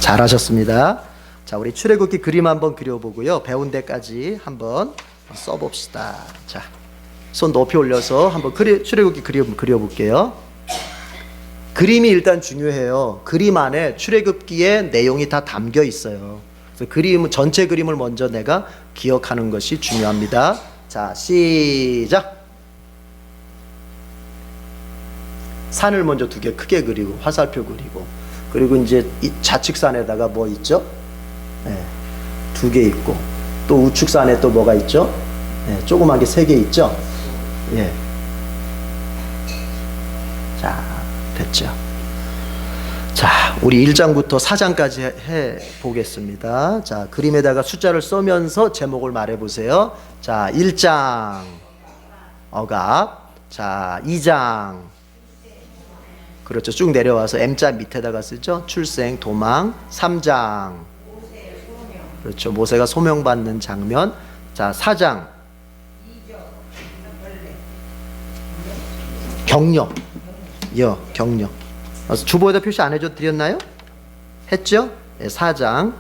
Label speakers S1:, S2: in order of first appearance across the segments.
S1: 잘하셨습니다. 자, 우리 출애굽기 그림 한번 그려보고요. 배운 데까지 한번 써봅시다. 자, 손 높이 올려서 한번 출애굽기 그림 그려볼게요. 그림이 일단 중요해요. 그림 안에 출애굽기의 내용이 다 담겨 있어요. 그래서 그림, 전체 그림을 먼저 내가 기억하는 것이 중요합니다. 자, 시작. 산을 먼저 두 개 크게 그리고 화살표 그리고, 그리고 이제 이 좌측산에다가 뭐 있죠? 네, 두 개 있고, 또 우측산에 또 뭐가 있죠? 네, 조그만 게 세 개 있죠? 예. 자, 됐죠? 자, 우리 1장부터 4장까지 해 보겠습니다. 자, 그림에다가 숫자를 써면서 제목을 말해 보세요. 자, 1장 억압. 자, 2장, 그렇죠, 쭉 내려와서 M자 밑에다가 쓰죠. 출생, 도망. 3장, 그렇죠, 모세가 소명받는 장면. 자, 4장, 경력. 경력. 주보에다 표시 안 해줘 드렸나요? 했죠? 네, 4장.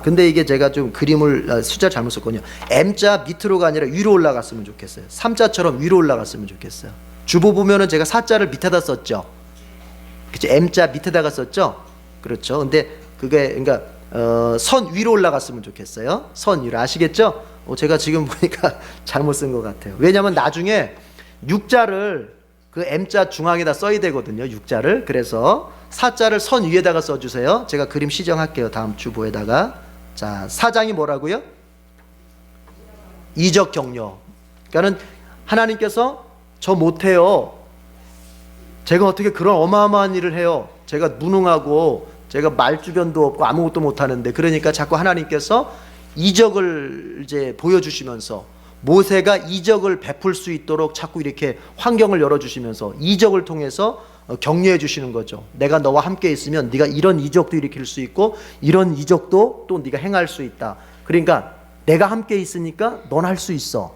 S1: 근데 이게 제가 좀 그림을 숫자 잘못 썼거든요. M자 밑으로가 아니라 위로 올라갔으면 좋겠어요. 3자처럼 위로 올라갔으면 좋겠어요. 주보 보면은 제가 4자를 밑에다 썼죠. 그렇죠? M자 밑에다가 썼죠. 그렇죠. 근데 그게 그러니까 선 위로 올라갔으면 좋겠어요. 선 위로. 아시겠죠? 제가 지금 보니까 잘못 쓴 것 같아요. 왜냐하면 나중에 6자를 그 M자 중앙에다 써야 되거든요. 6자를. 그래서 4자를 선 위에다가 써주세요. 제가 그림 시정할게요. 다음 주보에다가. 자, 4장이 뭐라고요? 이적 격려. 그러니까는 하나님께서 저 못해요. 제가 어떻게 그런 어마어마한 일을 해요. 제가 무능하고 제가 말주변도 없고 아무것도 못하는데, 그러니까 자꾸 하나님께서 이적을 이제 보여주시면서 모세가 이적을 베풀 수 있도록 자꾸 이렇게 환경을 열어주시면서 이적을 통해서 격려해 주시는 거죠. 내가 너와 함께 있으면 네가 이런 이적도 일으킬 수 있고 이런 이적도 또 네가 행할 수 있다. 그러니까 내가 함께 있으니까 넌 할 수 있어.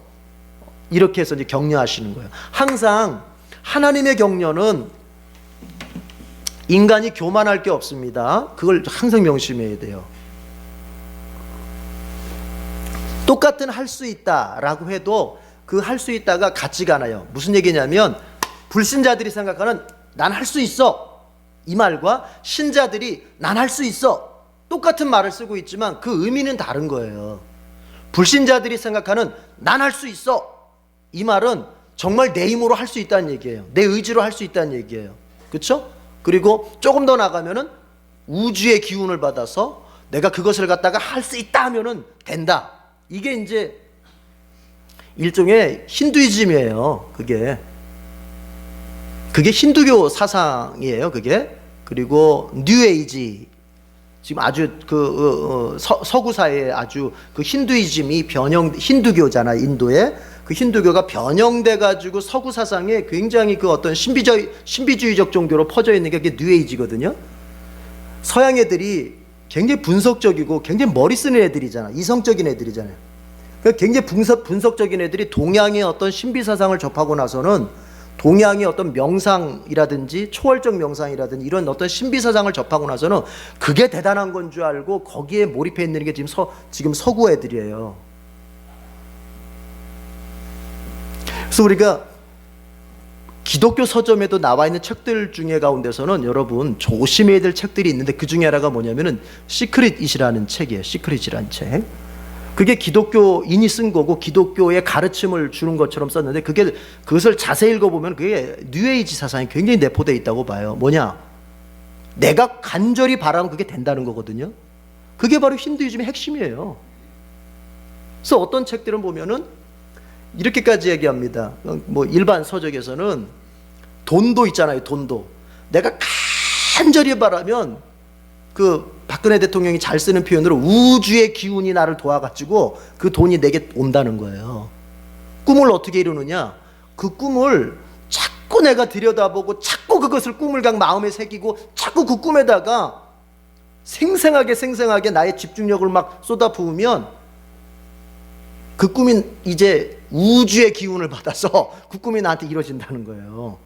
S1: 이렇게 해서 이제 격려하시는 거예요. 항상 하나님의 격려는 인간이 교만할 게 없습니다. 그걸 항상 명심해야 돼요. 똑같은 할 수 있다라고 해도 그 할 수 있다가 같지가 않아요. 무슨 얘기냐면 불신자들이 생각하는 난 할 수 있어 이 말과 신자들이 난 할 수 있어 똑같은 말을 쓰고 있지만 그 의미는 다른 거예요. 불신자들이 생각하는 난 할 수 있어 이 말은 정말 내 힘으로 할 수 있다는 얘기예요. 내 의지로 할 수 있다는 얘기예요. 그렇죠? 그리고 조금 더 나가면은 우주의 기운을 받아서 내가 그것을 갖다가 할 수 있다 하면은 된다. 이게 이제 일종의 힌두이즘이에요. 그게 힌두교 사상이에요. 그게. 그리고 뉴에이지, 지금 아주 서구 사회에 아주 그 힌두이즘이 힌두교잖아요. 인도에 그 힌두교가 변형돼 가지고 서구 사상에 굉장히 그 어떤 신비주의적 종교로 퍼져 있는 게 그게 뉴에이지거든요. 서양 애들이 굉장히 분석적이고 굉장히 머리 쓰는 애들이잖아. 이성적인 애들이잖아요. 그러니까 굉장히 분석적인 애들이 동양의 어떤 신비 사상을 접하고 나서는 동양의 어떤 명상이라든지 초월적 명상이라든지 이런 어떤 신비 사상을 접하고 나서는 그게 대단한 건 줄 알고 거기에 몰입해 있는 게 지금 서구 애들이에요. 그래서 우리가 기독교 서점에도 나와 있는 책들 중에 가운데서는 여러분 조심해야 될 책들이 있는데 그 중에 하나가 뭐냐면은 시크릿이라는 책이에요. 시크릿이라는 책. 그게 기독교인이 쓴 거고 기독교의 가르침을 주는 것처럼 썼는데 그것을 자세히 읽어보면 그게 뉴에이지 사상이 굉장히 내포되어 있다고 봐요. 뭐냐? 내가 간절히 바라면 그게 된다는 거거든요. 그게 바로 힌두이즘의 핵심이에요. 그래서 어떤 책들은 보면은 이렇게까지 얘기합니다. 뭐 일반 서적에서는 돈도 있잖아요. 돈도. 내가 간절히 바라면 그 박근혜 대통령이 잘 쓰는 표현으로 우주의 기운이 나를 도와가지고 그 돈이 내게 온다는 거예요. 꿈을 어떻게 이루느냐? 그 꿈을 자꾸 내가 들여다보고 자꾸 그것을 꿈을 그냥 마음에 새기고 자꾸 그 꿈에다가 생생하게 나의 집중력을 막 쏟아부으면 그 꿈이 이제 우주의 기운을 받아서 그 꿈이 나한테 이루어진다는 거예요.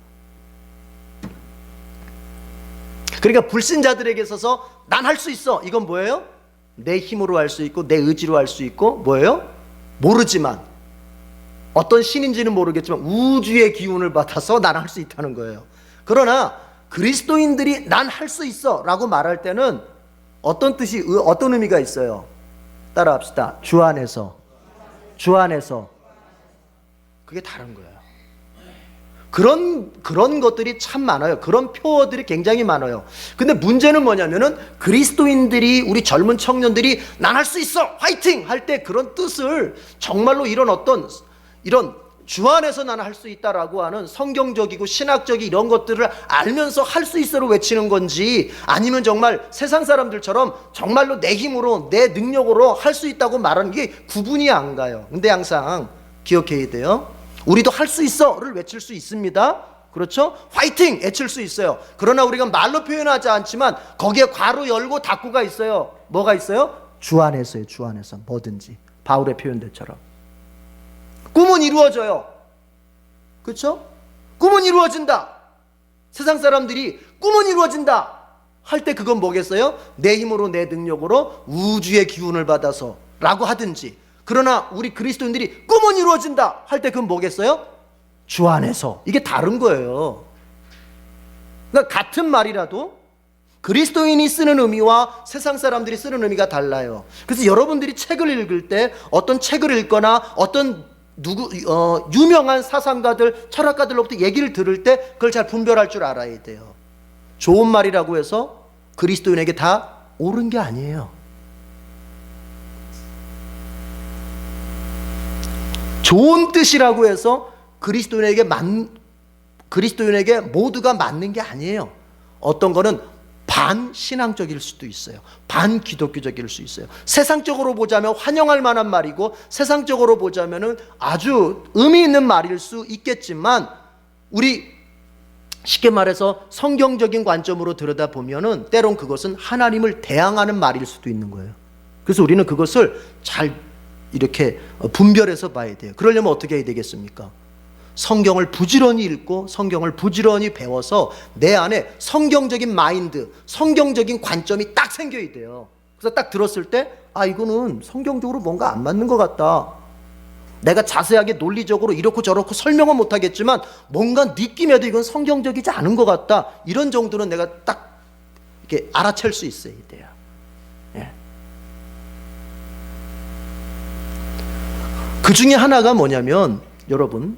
S1: 그러니까 불신자들에게 있어서 난 할 수 있어. 이건 뭐예요? 내 힘으로 할 수 있고 내 의지로 할 수 있고 뭐예요? 모르지만 어떤 신인지는 모르겠지만 우주의 기운을 받아서 난 할 수 있다는 거예요. 그러나 그리스도인들이 난 할 수 있어 라고 말할 때는 어떤 뜻이, 어떤 의미가 있어요? 따라합시다. 주 안에서. 그게 다른 거예요. 그런 것들이 참 많아요. 그런 표어들이 굉장히 많아요. 근데 문제는 뭐냐면은 그리스도인들이, 우리 젊은 청년들이 난 할 수 있어! 화이팅! 할 때 그런 뜻을 정말로 이런 주 안에서 나는 할 수 있다라고 하는 성경적이고 신학적인 이런 것들을 알면서 할 수 있어로 외치는 건지, 아니면 정말 세상 사람들처럼 정말로 내 힘으로 내 능력으로 할 수 있다고 말하는 게 구분이 안 가요. 근데 항상 기억해야 돼요. 우리도 할 수 있어를 외칠 수 있습니다. 그렇죠? 화이팅! 외칠 수 있어요. 그러나 우리가 말로 표현하지 않지만 거기에 괄호 열고 닫고가 있어요. 뭐가 있어요? 주 안에서요. 주 안에서 뭐든지. 바울의 표현들처럼 꿈은 이루어져요. 그렇죠? 꿈은 이루어진다. 세상 사람들이 꿈은 이루어진다 할 때 그건 뭐겠어요? 내 힘으로 내 능력으로 우주의 기운을 받아서 라고 하든지, 그러나 우리 그리스도인들이 꿈은 이루어진다 할 때 그건 뭐겠어요? 주 안에서. 이게 다른 거예요. 그러니까 같은 말이라도 그리스도인이 쓰는 의미와 세상 사람들이 쓰는 의미가 달라요. 그래서 여러분들이 책을 읽을 때 어떤 책을 읽거나 어떤 유명한 사상가들, 철학가들로부터 얘기를 들을 때 그걸 잘 분별할 줄 알아야 돼요. 좋은 말이라고 해서 그리스도인에게 다 옳은 게 아니에요. 좋은 뜻이라고 해서 그리스도인에게 모두가 맞는 게 아니에요. 어떤 거는 반신앙적일 수도 있어요. 반기독교적일 수 있어요. 세상적으로 보자면 환영할 만한 말이고, 세상적으로 보자면 아주 의미 있는 말일 수 있겠지만, 우리 쉽게 말해서 성경적인 관점으로 들여다보면 때론 그것은 하나님을 대항하는 말일 수도 있는 거예요. 그래서 우리는 그것을 잘 이렇게 분별해서 봐야 돼요. 그러려면 어떻게 해야 되겠습니까? 성경을 부지런히 읽고 성경을 부지런히 배워서 내 안에 성경적인 마인드, 성경적인 관점이 딱 생겨야 돼요. 그래서 딱 들었을 때 이거는 성경적으로 뭔가 안 맞는 것 같다. 내가 자세하게 논리적으로 이렇고 저렇고 설명은 못하겠지만 뭔가 느낌에도 이건 성경적이지 않은 것 같다. 이런 정도는 내가 딱 이렇게 알아챌 수 있어야 돼요. 예. 그 중에 하나가 뭐냐면, 여러분,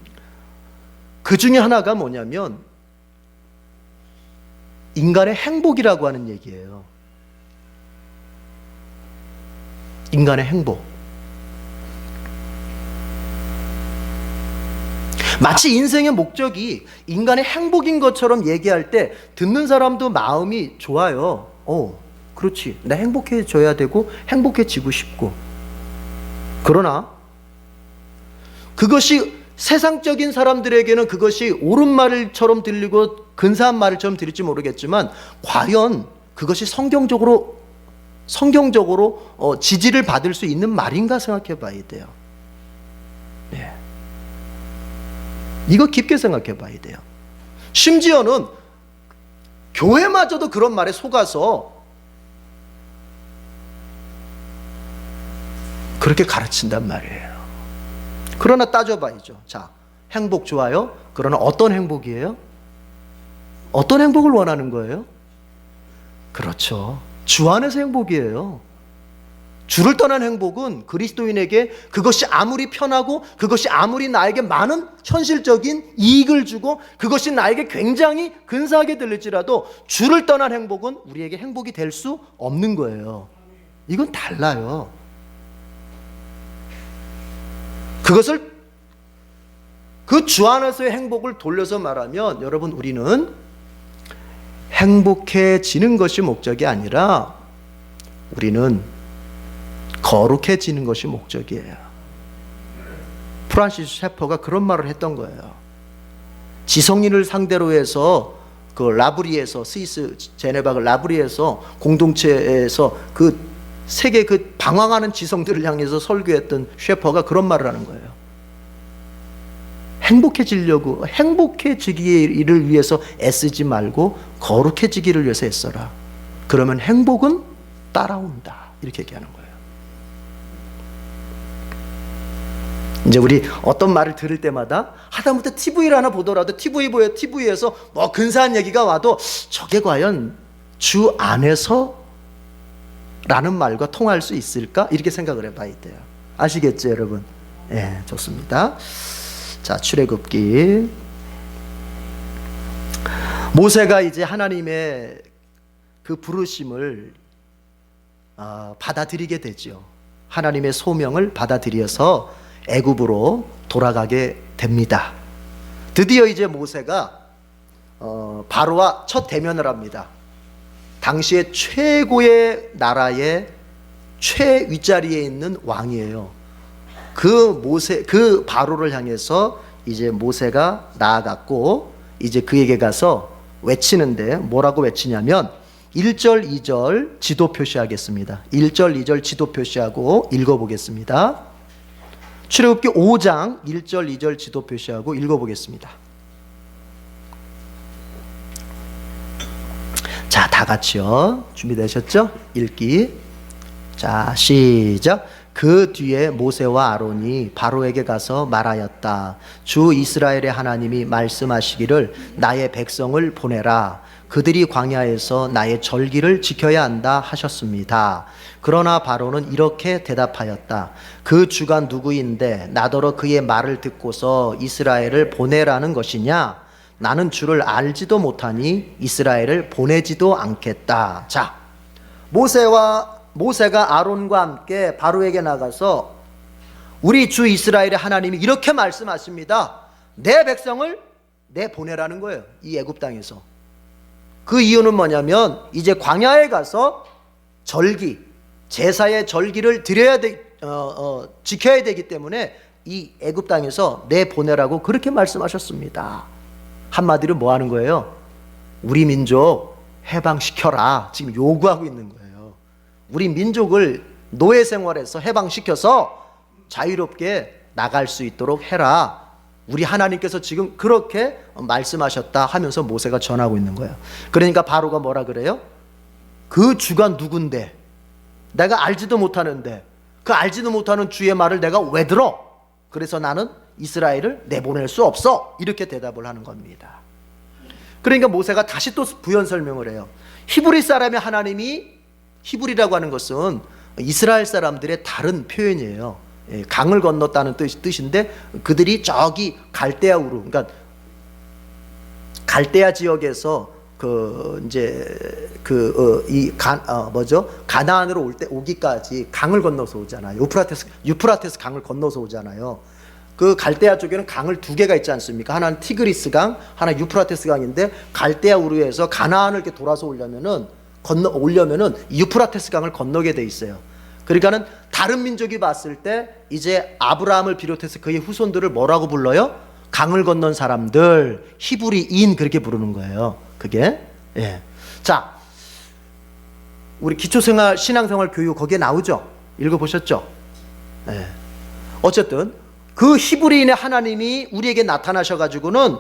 S1: 인간의 행복이라고 하는 얘기예요. 인간의 행복. 마치 인생의 목적이 인간의 행복인 것처럼 얘기할 때 듣는 사람도 마음이 좋아요. 그렇지. 나 행복해져야 되고 행복해지고 싶고. 그러나 그것이 세상적인 사람들에게는 그것이 옳은 말처럼 들리고 근사한 말처럼 들릴지 모르겠지만, 과연 그것이 성경적으로 지지를 받을 수 있는 말인가 생각해 봐야 돼요. 네. 이거 깊게 생각해 봐야 돼요. 심지어는 교회마저도 그런 말에 속아서 그렇게 가르친단 말이에요. 그러나 따져봐야죠. 자, 행복 좋아요. 그러나 어떤 행복이에요? 어떤 행복을 원하는 거예요? 그렇죠. 주 안에서 행복이에요. 주를 떠난 행복은 그리스도인에게 그것이 아무리 편하고 그것이 아무리 나에게 많은 현실적인 이익을 주고 그것이 나에게 굉장히 근사하게 들릴지라도 주를 떠난 행복은 우리에게 행복이 될 수 없는 거예요. 이건 달라요. 그것을, 그 주 안에서의 행복을 돌려서 말하면, 여러분, 우리는 행복해지는 것이 목적이 아니라 우리는 거룩해지는 것이 목적이에요. 프란시스 셰퍼가 그런 말을 했던 거예요. 지성인을 상대로 해서 그 라브리에서, 스위스 제네바 그 라브리에서 공동체에서 그 세계 그 방황하는 지성들을 향해서 설교했던 셰퍼가 그런 말을 하는 거예요. 행복해지기를 위해서 애쓰지 말고 거룩해지기를 위해서 애써라. 그러면 행복은 따라온다. 이렇게 얘기하는 거예요. 이제 우리 어떤 말을 들을 때마다 하다못해 TV를 하나 보더라도 TV에서 뭐 근사한 얘기가 와도 저게 과연 주 안에서 라는 말과 통할 수 있을까? 이렇게 생각을 해봐야 돼요. 아시겠죠, 여러분? 예, 좋습니다. 자, 출애굽기. 모세가 이제 하나님의 그 부르심을 받아들이게 되죠. 하나님의 소명을 받아들여서 애굽으로 돌아가게 됩니다. 드디어 이제 모세가 바로와 첫 대면을 합니다. 당시에 최고의 나라의 최윗자리에 있는 왕이에요. 그 바로를 향해서 이제 모세가 나아갔고, 이제 그에게 가서 외치는데 뭐라고 외치냐면 1절 2절 지도 표시하겠습니다. 1절 2절 지도 표시하고 읽어보겠습니다. 출애굽기 5장 1절 2절 지도 표시하고 읽어보겠습니다. 자, 다 같이요. 준비되셨죠? 읽기. 자, 시작. 그 뒤에 모세와 아론이 바로에게 가서 말하였다. 주 이스라엘의 하나님이 말씀하시기를 나의 백성을 보내라. 그들이 광야에서 나의 절기를 지켜야 한다 하셨습니다. 그러나 바로는 이렇게 대답하였다. 그 주가 누구인데 나더러 그의 말을 듣고서 이스라엘을 보내라는 것이냐? 나는 주를 알지도 못하니 이스라엘을 보내지도 않겠다. 자, 모세가 아론과 함께 바로에게 나가서 우리 주 이스라엘의 하나님이 이렇게 말씀하십니다. 내 백성을 내보내라는 거예요. 이 애굽 땅에서. 그 이유는 뭐냐면 이제 광야에 가서 절기, 제사의 절기를 지켜야 되기 때문에 이 애굽 땅에서 내보내라고 그렇게 말씀하셨습니다. 한마디로 뭐 하는 거예요? 우리 민족 해방시켜라. 지금 요구하고 있는 거예요. 우리 민족을 노예 생활에서 해방시켜서 자유롭게 나갈 수 있도록 해라. 우리 하나님께서 지금 그렇게 말씀하셨다 하면서 모세가 전하고 있는 거예요. 그러니까 바로가 뭐라 그래요? 그 주가 누군데? 내가 알지도 못하는데 그 알지도 못하는 주의 말을 내가 왜 들어? 그래서 나는 이스라엘을 내보낼 수 없어. 이렇게 대답을 하는 겁니다. 그러니까 모세가 다시 또 부연 설명을 해요. 히브리 사람의 하나님이, 히브리라고 하는 것은 이스라엘 사람들의 다른 표현이에요. 강을 건넜다는 뜻인데 그들이 저기 갈대아 우르, 그러니까 갈대아 지역에서 가나안으로 오기까지 강을 건너서 오잖아요. 유프라테스 강을 건너서 오잖아요. 그 갈대아 쪽에는 강을 두 개가 있지 않습니까? 하나는 티그리스 강, 하나 유프라테스 강인데 갈대아 우르에서 가나안을 이렇게 돌아서 오려면은 유프라테스 강을 건너게 돼 있어요. 그러니까는 다른 민족이 봤을 때 이제 아브라함을 비롯해서 그의 후손들을 뭐라고 불러요? 강을 건넌 사람들, 히브리인 그렇게 부르는 거예요. 그게. 예. 자, 우리 기초생활 신앙생활 교육 거기에 나오죠. 읽어보셨죠? 예. 어쨌든 그 히브리인의 하나님이 우리에게 나타나셔가지고는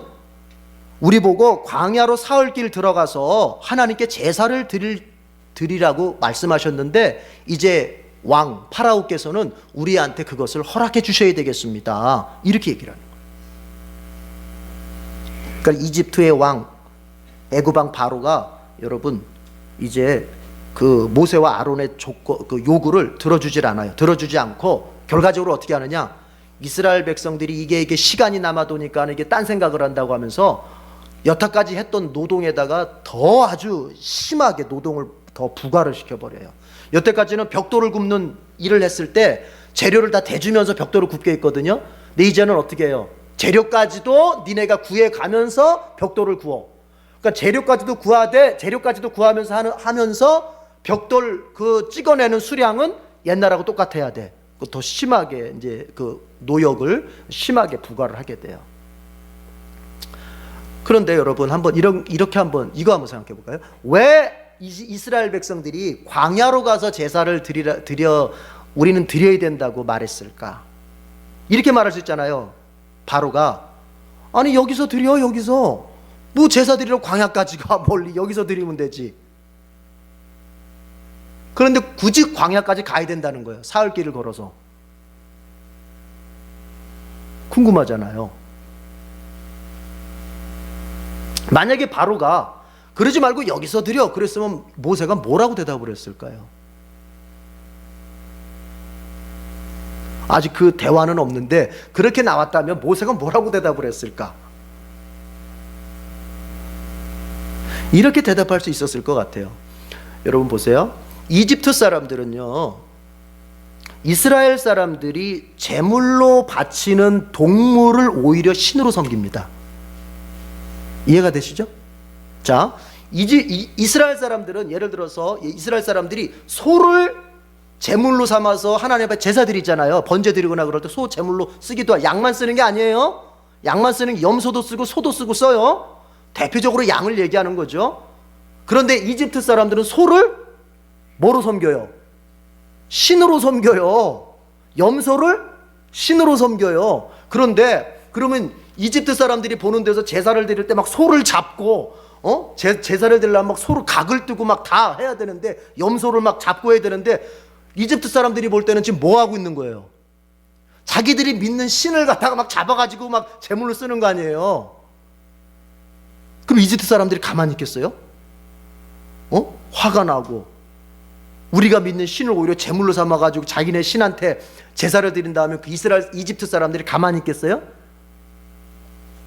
S1: 우리 보고 광야로 사흘길 들어가서 하나님께 제사를 드리라고 말씀하셨는데 이제 왕 파라오께서는 우리한테 그것을 허락해 주셔야 되겠습니다. 이렇게 얘기를 하는 거예요. 그러니까 이집트의 왕 애굽 왕 바로가 여러분 이제 그 모세와 아론의 그 요구를 들어주질 않아요. 들어주지 않고 결과적으로 어떻게 하느냐? 이스라엘 백성들이 이게 시간이 남아도니까 이게 딴 생각을 한다고 하면서 여태까지 했던 노동에다가 더 아주 심하게 노동을 더 부과를 시켜버려요. 여태까지는 벽돌을 굽는 일을 했을 때 재료를 다 대주면서 벽돌을 굽게 했거든요. 근데 이제는 어떻게 해요? 재료까지도 니네가 구해가면서 벽돌을 구워. 그러니까 재료까지도 구하면서 하면서 벽돌 그 찍어내는 수량은 옛날하고 똑같아야 돼. 더 심하게 이제 그 노역을 심하게 부과를 하게 돼요. 그런데 여러분 한번 이렇게 한번 이거 한번 생각해 볼까요? 왜 이스라엘 백성들이 광야로 가서 제사를 우리는 드려야 된다고 말했을까? 이렇게 말할 수 있잖아요. 바로가 아니 여기서 드려 여기서 뭐 제사 드리러 광야까지 가 멀리 여기서 드리면 되지. 그런데 굳이 광야까지 가야 된다는 거예요. 사흘길을 걸어서. 궁금하잖아요. 만약에 바로가 그러지 말고 여기서 드려 그랬으면 모세가 뭐라고 대답을 했을까요? 아직 그 대화는 없는데 그렇게 나왔다면 모세가 뭐라고 대답을 했을까? 이렇게 대답할 수 있었을 것 같아요. 여러분 보세요. 이집트 사람들은요, 이스라엘 사람들이 제물로 바치는 동물을 오히려 신으로 섬깁니다. 이해가 되시죠? 자, 이스라엘 사람들은 예를 들어서 이스라엘 사람들이 소를 제물로 삼아서 하나님 앞에 제사 드리잖아요. 번제 드리거나 그럴 때 소 제물로 쓰기도 하고, 양만 쓰는 게 아니에요. 양만 쓰는 게 염소도 쓰고 소도 쓰고 써요. 대표적으로 양을 얘기하는 거죠. 그런데 이집트 사람들은 소를 뭐로 섬겨요? 신으로 섬겨요. 염소를 신으로 섬겨요. 그런데 그러면 이집트 사람들이 보는 데서 제사를 드릴 때 막 소를 잡고 제사를 드리려면 막 소를 각을 뜨고 막 다 해야 되는데, 염소를 막 잡고 해야 되는데, 이집트 사람들이 볼 때는 지금 뭐 하고 있는 거예요? 자기들이 믿는 신을 갖다가 막 잡아가지고 막 제물로 쓰는 거 아니에요? 그럼 이집트 사람들이 가만히 있겠어요? 화가 나고, 우리가 믿는 신을 오히려 제물로 삼아가지고 자기네 신한테 제사를 드린 다음에 그 이집트 사람들이 가만히 있겠어요?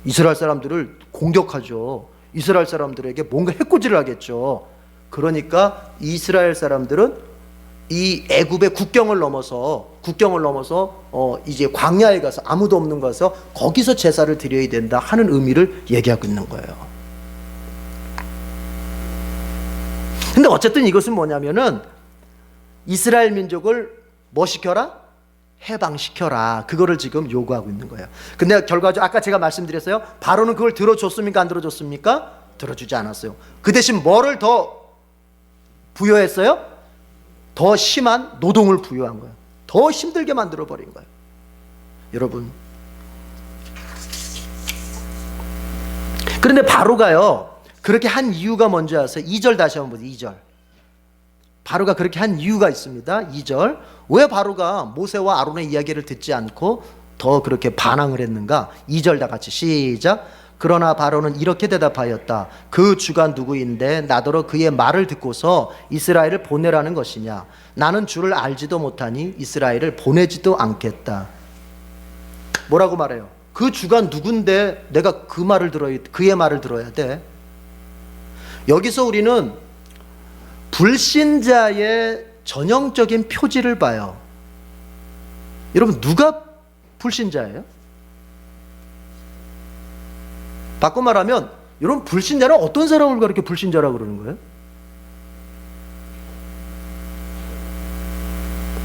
S1: 이스라엘 사람들을 공격하죠. 이스라엘 사람들에게 뭔가 해코지를 하겠죠. 그러니까 이스라엘 사람들은 이 애굽의 국경을 넘어서 이제 광야에 가서, 아무도 없는 곳에서 거기서 제사를 드려야 된다 하는 의미를 얘기하고 있는 거예요. 근데 어쨌든 이것은 뭐냐면은 이스라엘 민족을 뭐 시켜라? 해방시켜라. 그거를 지금 요구하고 있는 거예요. 근데 결과적으로 아까 제가 말씀드렸어요. 바로는 그걸 들어줬습니까? 안 들어줬습니까? 들어주지 않았어요. 그 대신 뭐를 더 부여했어요? 더 심한 노동을 부여한 거예요. 더 힘들게 만들어버린 거예요. 여러분, 그런데 바로가요, 그렇게 한 이유가 뭔지 아세요? 2절 다시 한번 보세요. 2절. 바로가 그렇게 한 이유가 있습니다. 2절. 왜 바로가 모세와 아론의 이야기를 듣지 않고 더 그렇게 반항을 했는가? 2절 다 같이 시작. 그러나 바로는 이렇게 대답하였다. 그 주가 누구인데 나더러 그의 말을 듣고서 이스라엘을 보내라는 것이냐? 나는 주를 알지도 못하니 이스라엘을 보내지도 않겠다. 뭐라고 말해요? 그 주가 누군데 내가 그의 말을 들어야 돼? 여기서 우리는 불신자의 전형적인 표지를 봐요. 여러분, 누가 불신자예요? 바꿔 말하면, 여러분, 불신자는 어떤 사람을 그렇게 불신자라고 그러는 거예요?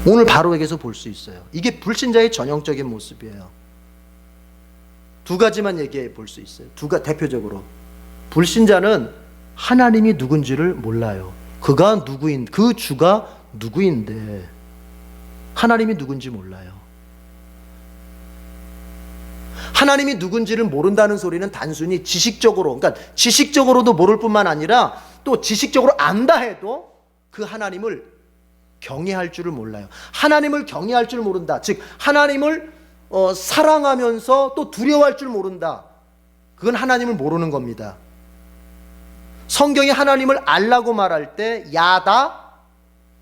S1: 오늘 바로에게서 볼 수 있어요. 이게 불신자의 전형적인 모습이에요. 두 가지만 얘기해 볼 수 있어요. 대표적으로. 불신자는 하나님이 누군지를 몰라요. 그 주가 누구인데 하나님이 누군지 몰라요. 하나님이 누군지를 모른다는 소리는 단순히 지식적으로, 그러니까 지식적으로도 모를 뿐만 아니라 또 지식적으로 안다 해도 그 하나님을 경외할 줄을 몰라요. 하나님을 경외할 줄 모른다. 즉 하나님을 사랑하면서 또 두려워할 줄 모른다. 그건 하나님을 모르는 겁니다. 성경이 하나님을 알라고 말할 때 야다,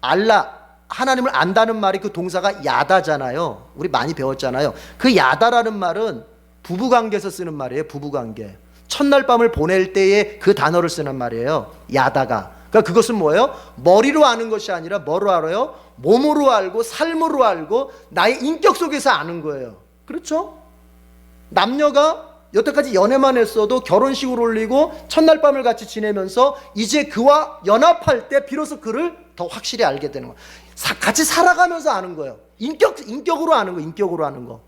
S1: 알라, 하나님을 안다는 말이 그 동사가 야다잖아요. 우리 많이 배웠잖아요. 그 야다라는 말은 부부관계에서 쓰는 말이에요. 부부관계. 첫날 밤을 보낼 때에 그 단어를 쓰는 말이에요. 야다가. 그러니까 그것은 뭐예요? 머리로 아는 것이 아니라 뭐로 알아요? 몸으로 알고 삶으로 알고 나의 인격 속에서 아는 거예요. 그렇죠? 남녀가 여태까지 연애만 했어도 결혼식을 올리고 첫날 밤을 같이 지내면서 이제 그와 연합할 때 비로소 그를 더 확실히 알게 되는 거예요. 같이 살아가면서 아는 거예요. 인격으로 아는 거, 인격으로 아는 거.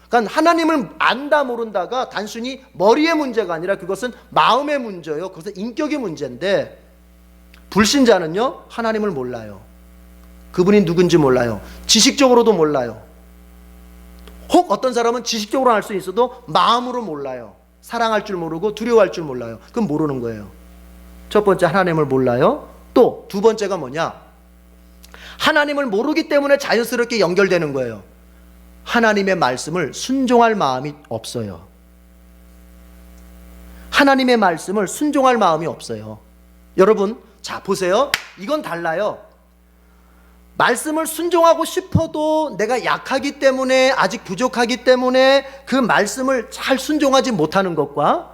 S1: 그러니까 하나님을 안다 모른다가 단순히 머리의 문제가 아니라 그것은 마음의 문제예요. 그것은 인격의 문제인데, 불신자는요, 하나님을 몰라요. 그분이 누군지 몰라요. 지식적으로도 몰라요. 혹 어떤 사람은 지식적으로 알 수 있어도 마음으로 몰라요. 사랑할 줄 모르고 두려워할 줄 몰라요. 그건 모르는 거예요. 첫 번째, 하나님을 몰라요. 또 두 번째가 뭐냐? 하나님을 모르기 때문에 자연스럽게 연결되는 거예요. 하나님의 말씀을 순종할 마음이 없어요. 하나님의 말씀을 순종할 마음이 없어요. 여러분, 자 보세요. 이건 달라요. 말씀을 순종하고 싶어도 내가 약하기 때문에, 아직 부족하기 때문에 그 말씀을 잘 순종하지 못하는 것과,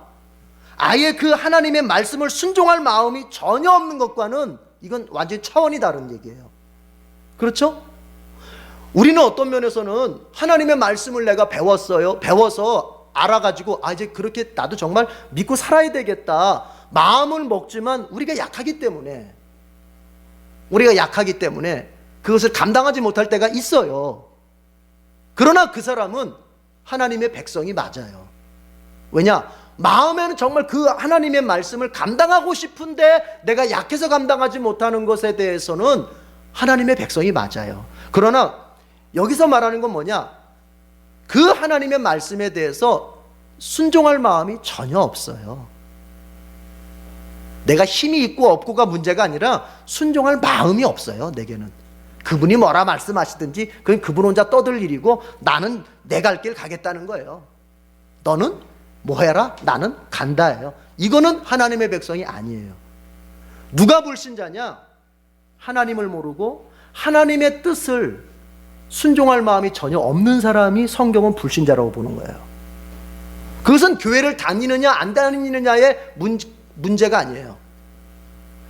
S1: 아예 그 하나님의 말씀을 순종할 마음이 전혀 없는 것과는 이건 완전히 차원이 다른 얘기예요. 그렇죠? 우리는 어떤 면에서는 하나님의 말씀을 내가 배워서 알아가지고 이제 그렇게 나도 정말 믿고 살아야 되겠다 마음을 먹지만, 우리가 약하기 때문에 그것을 감당하지 못할 때가 있어요. 그러나 그 사람은 하나님의 백성이 맞아요. 왜냐? 마음에는 정말 그 하나님의 말씀을 감당하고 싶은데 내가 약해서 감당하지 못하는 것에 대해서는 하나님의 백성이 맞아요. 그러나 여기서 말하는 건 뭐냐? 그 하나님의 말씀에 대해서 순종할 마음이 전혀 없어요. 내가 힘이 있고 없고가 문제가 아니라 순종할 마음이 없어요. 내게는 그분이 뭐라 말씀하시든지 그건 그분 혼자 떠들 일이고, 나는 내 갈 길 가겠다는 거예요. 너는 뭐 해라, 나는 간다예요. 이거는 하나님의 백성이 아니에요. 누가 불신자냐? 하나님을 모르고 하나님의 뜻을 순종할 마음이 전혀 없는 사람이 성경은 불신자라고 보는 거예요. 그것은 교회를 다니느냐 안 다니느냐의 문제가 아니에요.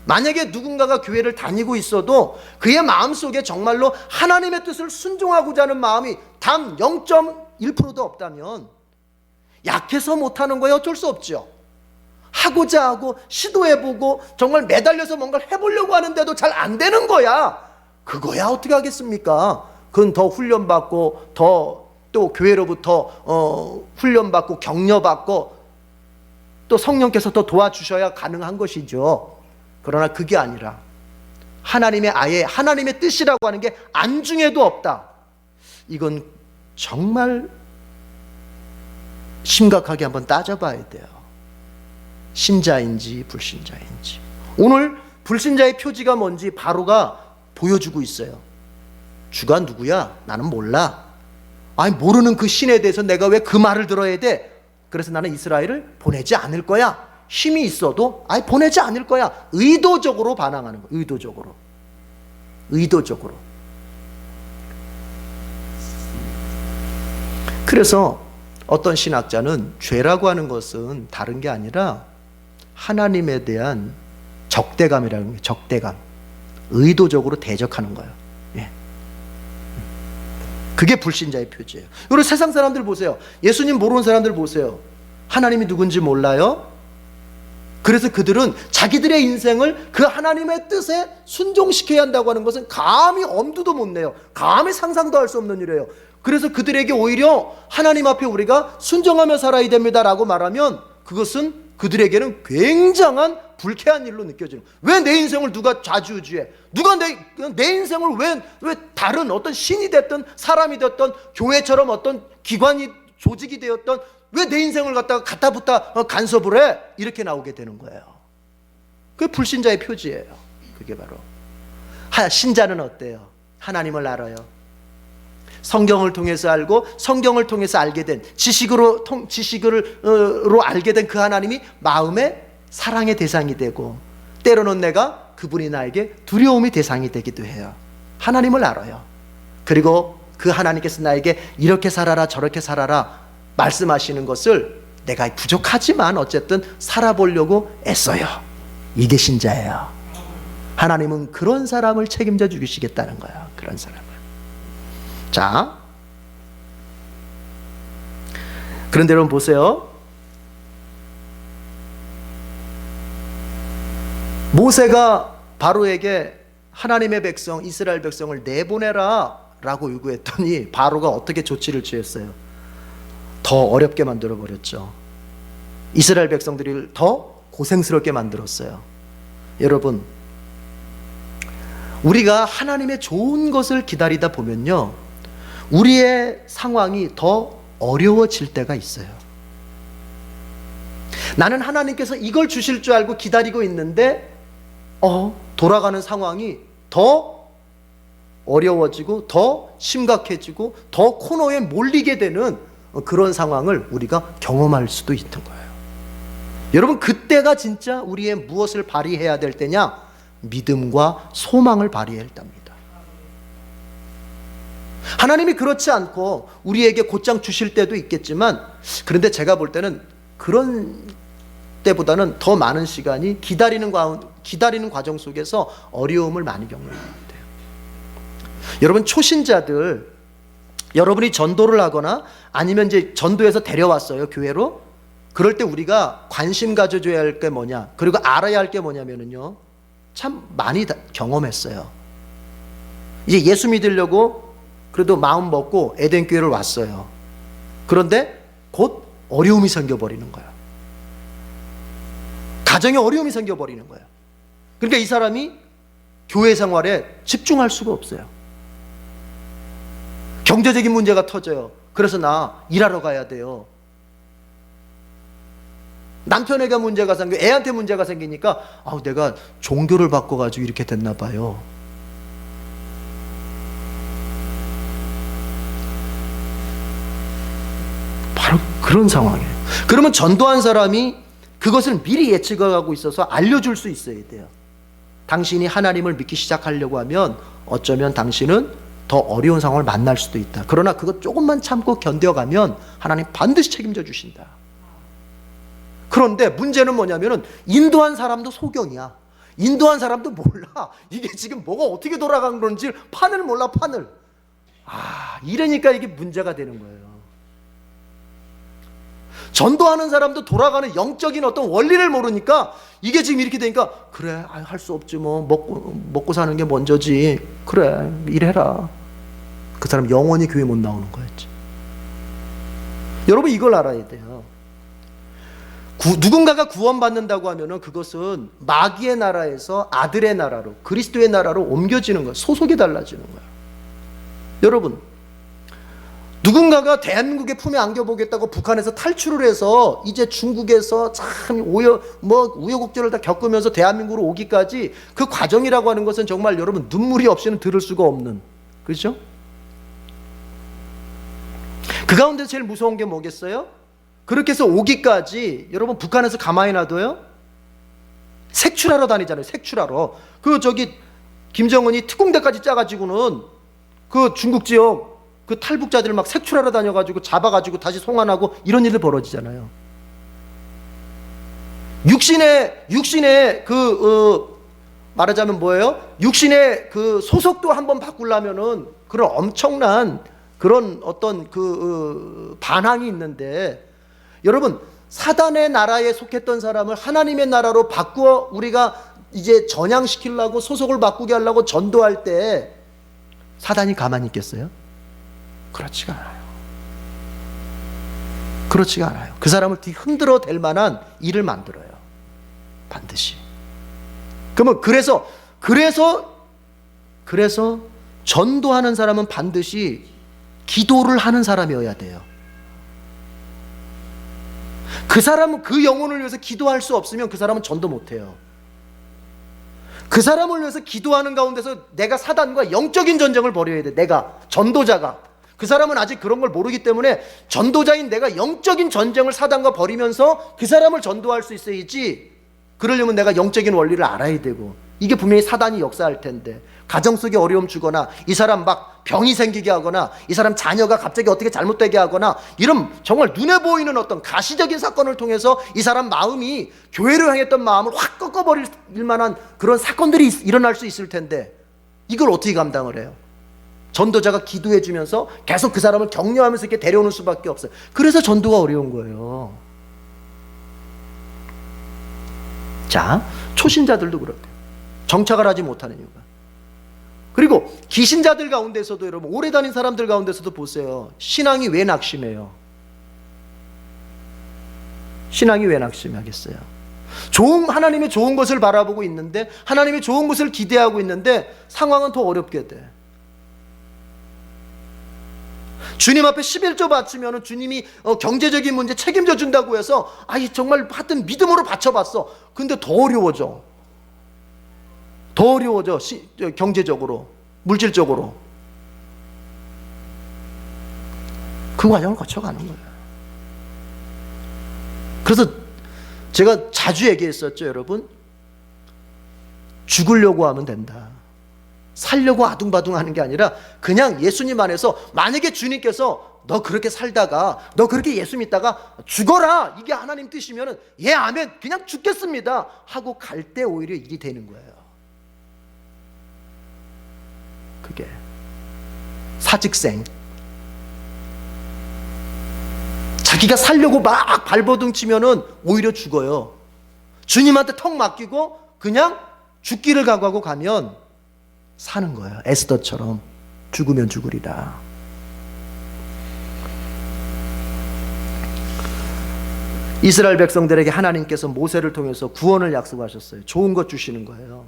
S1: 만약에 누군가가 교회를 다니고 있어도 그의 마음속에 정말로 하나님의 뜻을 순종하고자 하는 마음이 단 0.1%도 없다면 약해서 못하는 거예요. 어쩔 수 없죠. 하고자 하고 시도해보고 정말 매달려서 뭔가를 해보려고 하는데도 잘 안 되는 거야. 그거야 어떻게 하겠습니까? 그건 더 훈련받고 또 교회로부터 훈련받고 격려받고 또 성령께서 더 도와주셔야 가능한 것이죠. 그러나 그게 아니라 하나님의 뜻이라고 하는 게 안중에도 없다. 이건 정말 심각하게 한번 따져봐야 돼요. 신자인지 불신자인지. 오늘 불신자의 표지가 뭔지 바로가 보여주고 있어요. 주가 누구야? 나는 몰라. 모르는 그 신에 대해서 내가 왜 그 말을 들어야 돼? 그래서 나는 이스라엘을 보내지 않을 거야. 힘이 있어도 보내지 않을 거야. 의도적으로 반항하는 거예요. 의도적으로. 그래서 어떤 신학자는 죄라고 하는 것은 다른 게 아니라 하나님에 대한 적대감이라는 거예요. 적대감. 의도적으로 대적하는 거예요. 예. 그게 불신자의 표지예요. 여러분, 세상 사람들 보세요. 예수님 모르는 사람들 보세요. 하나님이 누군지 몰라요. 그래서 그들은 자기들의 인생을 그 하나님의 뜻에 순종시켜야 한다고 하는 것은 감히 엄두도 못 내요. 감히 상상도 할 수 없는 일이에요. 그래서 그들에게 오히려 하나님 앞에 우리가 순종하며 살아야 됩니다라고 말하면 그것은 그들에게는 굉장한 불쾌한 일로 느껴지는 거예요. 왜 내 인생을 누가 좌지우지해? 누가 내 인생을 왜 다른 어떤 신이 됐든 사람이 됐든 교회처럼 어떤 기관이 조직이 되었던 왜 내 인생을 갖다 붙다 간섭을 해? 이렇게 나오게 되는 거예요. 그게 불신자의 표지예요. 그게 바로. 신자는 어때요? 하나님을 알아요. 성경을 통해서 알고 성경을 통해서 알게 된 지식으로 알게 된 그 하나님이 마음의 사랑의 대상이 되고, 때로는 내가 그분이 나에게 두려움의 대상이 되기도 해요. 하나님을 알아요. 그리고 그 하나님께서 나에게 이렇게 살아라 저렇게 살아라 말씀하시는 것을 내가 부족하지만 어쨌든 살아보려고 애써요. 이게 신자예요. 하나님은 그런 사람을 책임져 주시겠다는 거예요. 그런 사람을. 자, 그런데 여러분 보세요. 모세가 바로에게 하나님의 백성 이스라엘 백성을 내보내라 라고 요구했더니 바로가 어떻게 조치를 취했어요? 더 어렵게 만들어 버렸죠. 이스라엘 백성들을 더 고생스럽게 만들었어요. 여러분, 우리가 하나님의 좋은 것을 기다리다 보면요, 우리의 상황이 더 어려워질 때가 있어요. 나는 하나님께서 이걸 주실 줄 알고 기다리고 있는데 돌아가는 상황이 더 어려워지고 더 심각해지고 더 코너에 몰리게 되는 그런 상황을 우리가 경험할 수도 있는 거예요. 여러분, 그때가 진짜 우리의 무엇을 발휘해야 될 때냐? 믿음과 소망을 발휘해야 합니다. 하나님이 그렇지 않고 우리에게 곧장 주실 때도 있겠지만, 그런데 제가 볼 때는 그런 때보다는 더 많은 시간이 기다리는 과정 속에서 어려움을 많이 겪는 것 같아요. 여러분, 초신자들, 여러분이 전도를 하거나 아니면 이제 전도해서 데려왔어요, 교회로. 그럴 때 우리가 관심 가져줘야 할 게 뭐냐, 그리고 알아야 할 게 뭐냐면요, 참 많이 경험했어요. 이제 예수 믿으려고 그래도 마음 먹고 에덴 교회를 왔어요. 그런데 곧 어려움이 생겨버리는 거예요. 가정에 어려움이 생겨버리는 거예요. 그러니까 이 사람이 교회 생활에 집중할 수가 없어요. 경제적인 문제가 터져요. 그래서 나 일하러 가야 돼요. 남편에게 문제가 생겨, 애한테 문제가 생기니까 내가 종교를 바꿔가지고 이렇게 됐나 봐요. 바로 그런 상황이에요. 그러면 전도한 사람이 그것을 미리 예측하고 있어서 알려줄 수 있어야 돼요. 당신이 하나님을 믿기 시작하려고 하면 어쩌면 당신은 더 어려운 상황을 만날 수도 있다. 그러나 그거 조금만 참고 견뎌가면 하나님 반드시 책임져 주신다. 그런데 문제는 뭐냐면은 인도한 사람도 소경이야. 인도한 사람도 몰라. 이게 지금 뭐가 어떻게 돌아간 건지 판을 몰라, 판을. 이러니까 이게 문제가 되는 거예요. 전도하는 사람도 돌아가는 영적인 어떤 원리를 모르니까 이게 지금 이렇게 되니까, 그래, 할 수 없지 뭐, 먹고 사는 게 먼저지, 그래, 일해라. 그 사람 영원히 교회 못 나오는 거였지. 여러분, 이걸 알아야 돼요. 누군가가 구원받는다고 하면은 그것은 마귀의 나라에서 아들의 나라로, 그리스도의 나라로 옮겨지는 거예요. 소속이 달라지는 거예요. 여러분, 누군가가 대한민국의 품에 안겨보겠다고 북한에서 탈출을 해서 이제 중국에서 참 우여곡절을 다 겪으면서 대한민국으로 오기까지 그 과정이라고 하는 것은 정말 여러분 눈물이 없이는 들을 수가 없는, 그렇죠? 그 가운데 제일 무서운 게 뭐겠어요? 그렇게 해서 오기까지 여러분 북한에서 가만히 놔둬요? 색출하러 다니잖아요. 색출하러. 김정은이 특공대까지 짜가지고는 그 중국 지역 그 탈북자들 막 색출하러 다녀가지고 잡아가지고 다시 송환하고 이런 일이 벌어지잖아요. 육신의 말하자면 뭐예요? 육신의 그 소속도 한번 바꾸려면은 그런 엄청난 그런 어떤 반항이 있는데, 여러분, 사단의 나라에 속했던 사람을 하나님의 나라로 바꾸어 우리가 이제 전향시키려고 소속을 바꾸게 하려고 전도할 때 사단이 가만히 있겠어요? 그렇지가 않아요. 그렇지가 않아요. 그 사람을 흔들어 댈 만한 일을 만들어요. 반드시. 그러면 그래서 전도하는 사람은 반드시 기도를 하는 사람이어야 돼요. 그 사람은 그 영혼을 위해서 기도할 수 없으면 그 사람은 전도 못해요. 그 사람을 위해서 기도하는 가운데서 내가 사단과 영적인 전쟁을 벌여야 돼. 내가, 전도자가. 그 사람은 아직 그런 걸 모르기 때문에 전도자인 내가 영적인 전쟁을 사단과 벌이면서 그 사람을 전도할 수 있어야지. 그러려면 내가 영적인 원리를 알아야 되고, 이게 분명히 사단이 역사할 텐데, 가정 속에 어려움 주거나 이 사람 막 병이 생기게 하거나 이 사람 자녀가 갑자기 어떻게 잘못되게 하거나 이런 정말 눈에 보이는 어떤 가시적인 사건을 통해서 이 사람 마음이 교회를 향했던 마음을 확 꺾어버릴 만한 그런 사건들이 일어날 수 있을 텐데, 이걸 어떻게 감당을 해요? 전도자가 기도해 주면서 계속 그 사람을 격려하면서 이렇게 데려오는 수밖에 없어요. 그래서 전도가 어려운 거예요. 자, 초신자들도 그렇대요. 정착을 하지 못하는 이유가. 그리고 기신자들 가운데서도, 여러분 오래 다닌 사람들 가운데서도 보세요. 신앙이 왜 낙심해요? 신앙이 왜 낙심하겠어요? 하나님의 좋은 것을 바라보고 있는데, 하나님의 좋은 것을 기대하고 있는데 상황은 더 어렵게 돼. 주님 앞에 11조 바치면 주님이 경제적인 문제 책임져 준다고 해서 정말 하여튼 믿음으로 바쳐봤어. 근데 더 어려워져. 경제적으로. 물질적으로. 그 과정을 거쳐가는 거예요. 그래서 제가 자주 얘기했었죠, 여러분. 죽으려고 하면 된다. 살려고 아둥바둥 하는 게 아니라 그냥 예수님 안에서, 만약에 주님께서 너 그렇게 살다가, 너 그렇게 예수 믿다가 죽어라, 이게 하나님 뜻이면은 예 아멘, 그냥 죽겠습니다 하고 갈 때 오히려 일이 되는 거예요. 그게 사직생. 자기가 살려고 막 발버둥 치면은 오히려 죽어요. 주님한테 턱 맡기고 그냥 죽기를 각오하고 가면 사는 거예요. 에스더처럼 죽으면 죽으리라. 이스라엘 백성들에게 하나님께서 모세를 통해서 구원을 약속하셨어요. 좋은 것 주시는 거예요.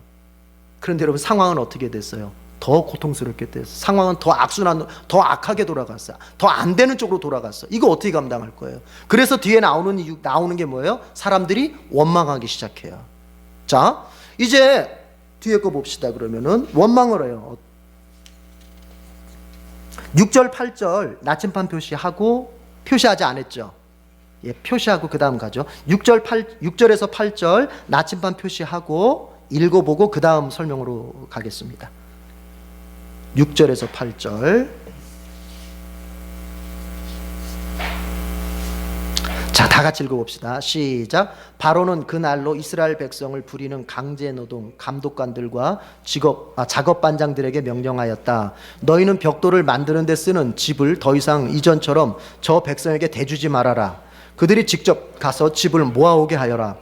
S1: 그런데 여러분, 상황은 어떻게 됐어요? 더 고통스럽게 됐어요. 상황은 더 악순환, 더 악하게 돌아갔어요. 더 안 되는 쪽으로 돌아갔어요. 이거 어떻게 감당할 거예요? 그래서 뒤에 나오는 게 뭐예요? 사람들이 원망하기 시작해요. 자, 이제 뒤에 거 봅시다. 그러면은 원망을 해요. 6절 8절 나침반 표시하고, 표시하지 않았죠? 예, 표시하고 그 다음 가죠. 6절에서 8절 나침반 표시하고 읽어보고 그 다음 설명으로 가겠습니다. 6절에서 8절. 자, 다 같이 읽어봅시다. 시작. 바로는 그날로 이스라엘 백성을 부리는 강제노동 감독관들과 작업반장들에게 명령하였다. 너희는 벽돌을 만드는 데 쓰는 집을 더 이상 이전처럼 저 백성에게 대주지 말아라. 그들이 직접 가서 집을 모아오게 하여라.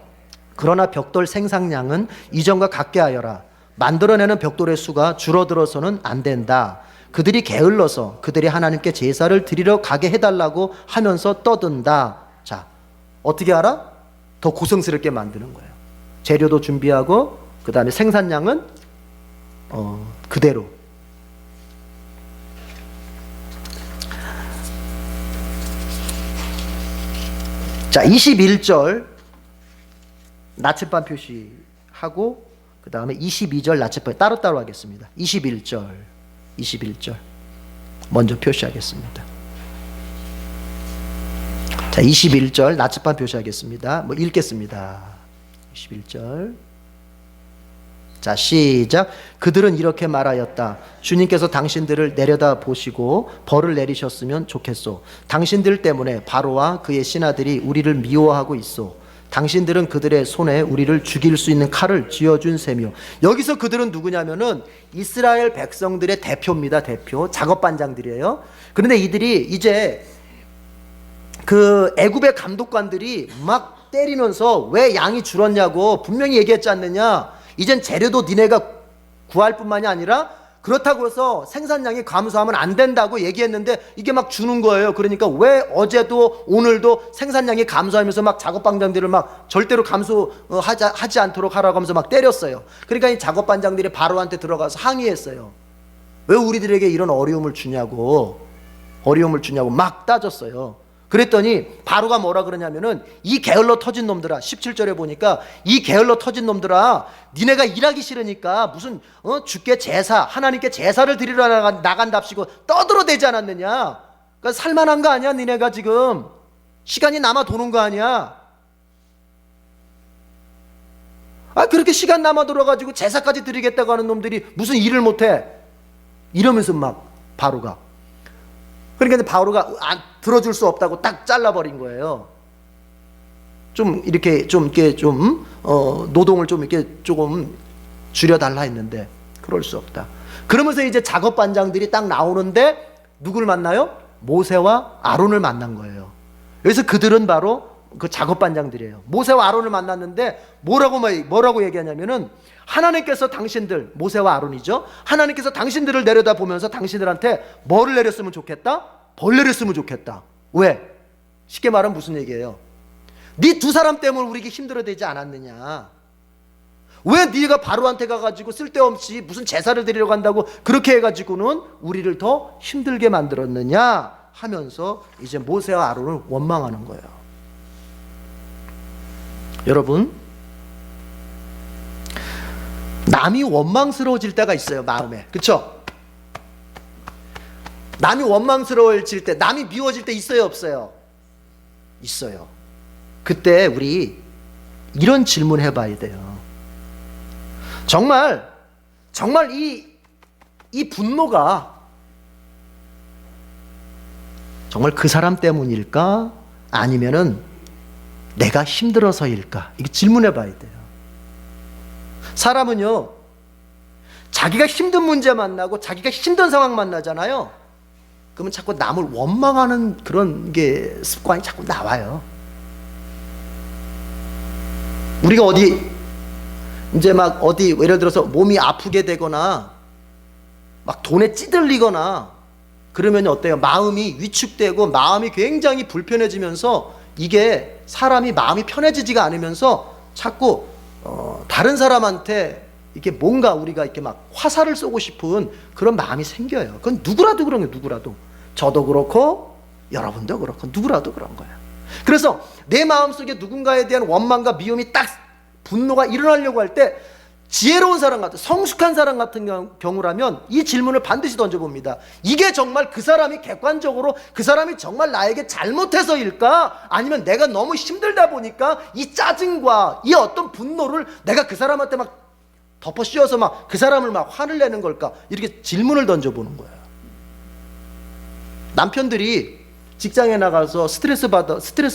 S1: 그러나 벽돌 생산량은 이전과 같게 하여라. 만들어내는 벽돌의 수가 줄어들어서는 안 된다. 그들이 게을러서 그들이 하나님께 제사를 드리러 가게 해달라고 하면서 떠든다. 자, 어떻게 알아? 더 고성스럽게 만드는 거예요. 재료도 준비하고 그 다음에 생산량은 그대로. 자, 21절 나침반 표시하고 그 다음에 22절 나침반 따로따로 하겠습니다. 21절 먼저 표시하겠습니다. 자, 21절 나침반 표시하겠습니다. 읽겠습니다. 21절. 자, 시작. 그들은 이렇게 말하였다. 주님께서 당신들을 내려다 보시고 벌을 내리셨으면 좋겠소. 당신들 때문에 바로와 그의 신하들이 우리를 미워하고 있소. 당신들은 그들의 손에 우리를 죽일 수 있는 칼을 쥐어준 셈이요. 여기서 그들은 누구냐면은 이스라엘 백성들의 대표입니다. 대표. 작업반장들이에요. 그런데 이들이 이제 그 애굽의 감독관들이 막 때리면서 왜 양이 줄었냐고 분명히 얘기했지 않느냐. 이젠 재료도 니네가 구할 뿐만이 아니라 그렇다고 해서 생산량이 감소하면 안 된다고 얘기했는데 이게 막 주는 거예요. 그러니까 왜 어제도 오늘도 생산량이 감소하면서 막 작업반장들을 막 절대로 감소하지 않도록 하라고 하면서 막 때렸어요. 그러니까 이 작업반장들이 바로한테 들어가서 항의했어요. 왜 우리들에게 이런 어려움을 주냐고 막 따졌어요. 그랬더니 바로가 뭐라 그러냐면은 이 게을러 터진 놈들아, 17절에 보니까 이 게을러 터진 놈들아, 니네가 일하기 싫으니까 무슨 주께 제사, 하나님께 제사를 드리러 나간답시고 떠들어대지 않았느냐. 그러니까 살만한 거 아니야? 니네가 지금 시간이 남아 도는 거 아니야? 그렇게 시간 남아 돌아가지고 제사까지 드리겠다고 하는 놈들이 무슨 일을 못해? 이러면서 막 바로가, 그러니까 바로가 들어줄 수 없다고 딱 잘라버린 거예요. 노동을 좀 이렇게 조금 줄여달라 했는데 그럴 수 없다. 그러면서 이제 작업반장들이 딱 나오는데 누굴 만나요? 모세와 아론을 만난 거예요. 그래서 그들은 바로 그 작업반장들이에요. 모세와 아론을 만났는데 뭐라고 얘기하냐면은 하나님께서 당신들, 모세와 아론이죠. 하나님께서 당신들을 내려다 보면서 당신들한테 뭐를 내렸으면 좋겠다? 벌 내렸으면 좋겠다. 왜? 쉽게 말하면 무슨 얘기예요? 네 두 사람 때문에 우리가 힘들어되지 않았느냐? 왜 네가 바로한테 가가지고 쓸데없이 무슨 제사를 드리러 간다고 그렇게 해가지고는 우리를 더 힘들게 만들었느냐 하면서 이제 모세와 아론을 원망하는 거예요. 여러분, 남이 원망스러워질 때가 있어요, 마음에. 그렇죠? 남이 원망스러워질 때, 남이 미워질 때 있어요, 없어요? 있어요. 그때 우리 이런 질문 해봐야 돼요. 정말 이 분노가 정말 그 사람 때문일까? 아니면은 내가 힘들어서일까? 이거 질문해 봐야 돼요. 사람은요, 자기가 힘든 문제 만나고 자기가 힘든 상황 만나잖아요. 그러면 자꾸 남을 원망하는 그런 게 습관이 자꾸 나와요. 우리가 이제 막 어디 예를 들어서 몸이 아프게 되거나 막 돈에 찌들리거나 그러면 어때요? 마음이 위축되고 마음이 굉장히 불편해지면서 이게 사람이 마음이 편해지지가 않으면서 자꾸 다른 사람한테 이게 뭔가 우리가 이렇게 막 화살을 쏘고 싶은 그런 마음이 생겨요. 그건 누구라도 그런 거예요. 누구라도. 저도 그렇고 여러분도 그렇고 누구라도 그런 거예요. 그래서 내 마음속에 누군가에 대한 원망과 미움이 딱 분노가 일어나려고 할 때 지혜로운 사람 같은, 성숙한 사람 같은 경우라면 이 질문을 반드시 던져봅니다. 이게 정말 그 사람이 객관적으로 그 사람이 정말 나에게 잘못해서일까? 아니면 내가 너무 힘들다 보니까 이 짜증과 이 어떤 분노를 내가 그 사람한테 막 덮어 씌워서 막 그 사람을 막 화를 내는 걸까? 이렇게 질문을 던져보는 거예요. 남편들이 직장에 나가서 스트레스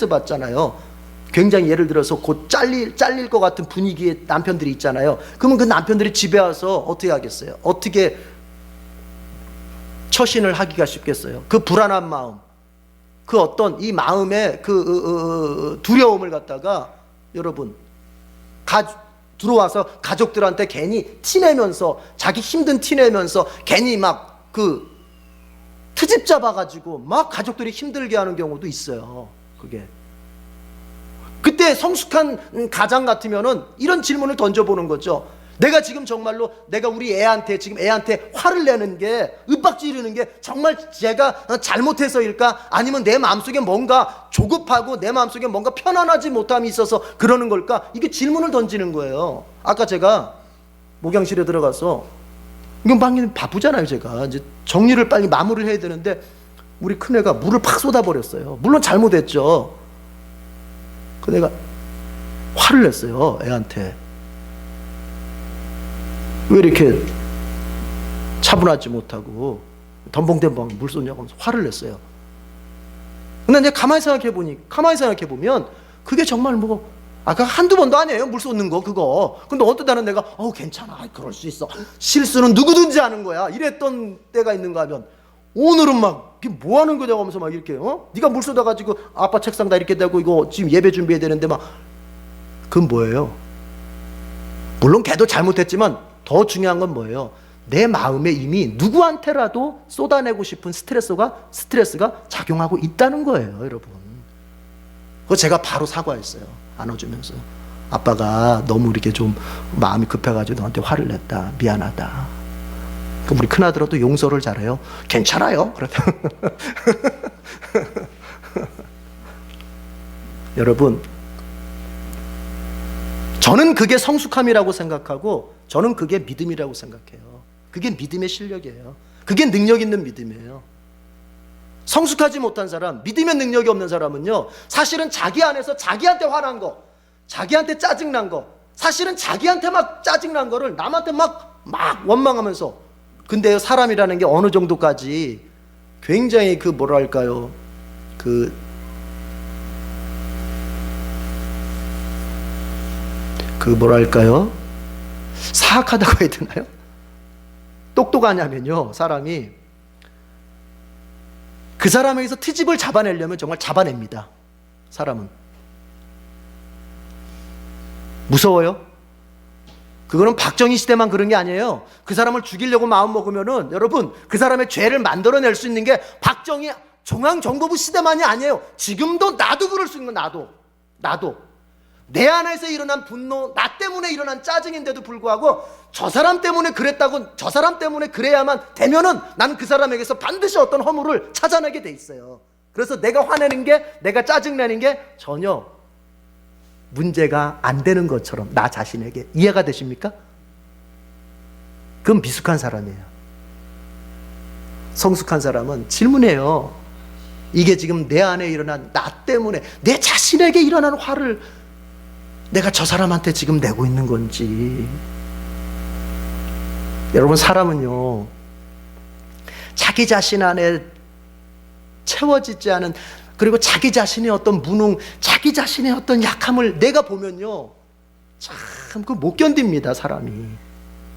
S1: 받잖아요. 굉장히 예를 들어서 곧 잘릴 것 같은 분위기의 남편들이 있잖아요. 그러면 그 남편들이 집에 와서 어떻게 하겠어요? 어떻게 처신을 하기가 쉽겠어요? 그 불안한 마음, 그 어떤 이 마음의 그 두려움을 갖다가 여러분 들어와서 가족들한테 괜히 티내면서 자기 힘든 티내면서 괜히 막 그 트집 잡아가지고 막 가족들이 힘들게 하는 경우도 있어요. 그게 그때 성숙한 가장 같으면은 이런 질문을 던져보는 거죠. 내가 지금 정말로 내가 우리 애한테 지금 애한테 화를 내는 게 윽박지르는 게 정말 제가 잘못해서일까? 아니면 내 마음속에 뭔가 조급하고 내 마음속에 뭔가 편안하지 못함이 있어서 그러는 걸까? 이게 질문을 던지는 거예요. 아까 제가 목욕실에 들어가서 이건 방금 바쁘잖아요. 제가 이제 정리를 빨리 마무리를 해야 되는데 우리 큰애가 물을 팍 쏟아버렸어요. 물론 잘못했죠. 그 내가 화를 냈어요. 애한테. 왜 이렇게 차분하지 못하고 덤벙덤벙 물 쏟냐고 하면서 화를 냈어요. 근데 이제 가만히 생각해 보면 그게 정말 뭐 아까 한두 번도 아니에요. 물 쏟는 거 그거. 근데 어떤 날은 내가 괜찮아. 그럴 수 있어. 실수는 누구든지 하는 거야. 이랬던 때가 있는가 하면 오늘은 막 이게 뭐 하는 거냐고 하면서 막 이렇게 네가 물 쏟아가지고 아빠 책상다 이렇게 대고 이거 지금 예배 준비해야 되는데 막 그건 뭐예요? 물론 걔도 잘못했지만 더 중요한 건 뭐예요? 내 마음에 이미 누구한테라도 쏟아내고 싶은 스트레스가 작용하고 있다는 거예요, 여러분. 그거 제가 바로 사과했어요. 안아주면서 아빠가 너무 이렇게 좀 마음이 급해가지고 너한테 화를 냈다. 미안하다. 그럼 우리 큰아들도 용서를 잘해요. 괜찮아요. 그러다 여러분, 저는 그게 성숙함이라고 생각하고 저는 그게 믿음이라고 생각해요. 그게 믿음의 실력이에요. 그게 능력 있는 믿음이에요. 성숙하지 못한 사람, 믿음의 능력이 없는 사람은요, 사실은 자기 안에서 자기한테 화난 거, 자기한테 짜증난 거, 사실은 자기한테 막 짜증난 거를 남한테 막 원망하면서, 근데요, 사람이라는 게 어느 정도까지 굉장히 사악하다고 해야 되나요? 똑똑하냐면요, 사람이 그 사람에게서 트집을 잡아내려면 정말 잡아냅니다. 사람은 무서워요? 그거는 박정희 시대만 그런 게 아니에요. 그 사람을 죽이려고 마음먹으면은 여러분 그 사람의 죄를 만들어낼 수 있는 게 박정희 중앙정보부 시대만이 아니에요. 지금도 나도 그럴 수 있는 거. 나도 내 안에서 일어난 분노, 나 때문에 일어난 짜증인데도 불구하고 저 사람 때문에 그랬다고, 저 사람 때문에 그래야만 되면은 나는 그 사람에게서 반드시 어떤 허물을 찾아내게 돼 있어요. 그래서 내가 화내는 게, 내가 짜증내는 게 전혀 문제가 안 되는 것처럼 나 자신에게. 이해가 되십니까? 그건 미숙한 사람이에요. 성숙한 사람은 질문해요. 이게 지금 내 안에 일어난, 나 때문에 내 자신에게 일어난 화를 내가 저 사람한테 지금 내고 있는 건지. 여러분, 사람은요, 자기 자신 안에 채워지지 않은, 그리고 자기 자신의 어떤 무능, 자기 자신의 어떤 약함을 내가 보면요, 참 그거 못 견딥니다. 사람이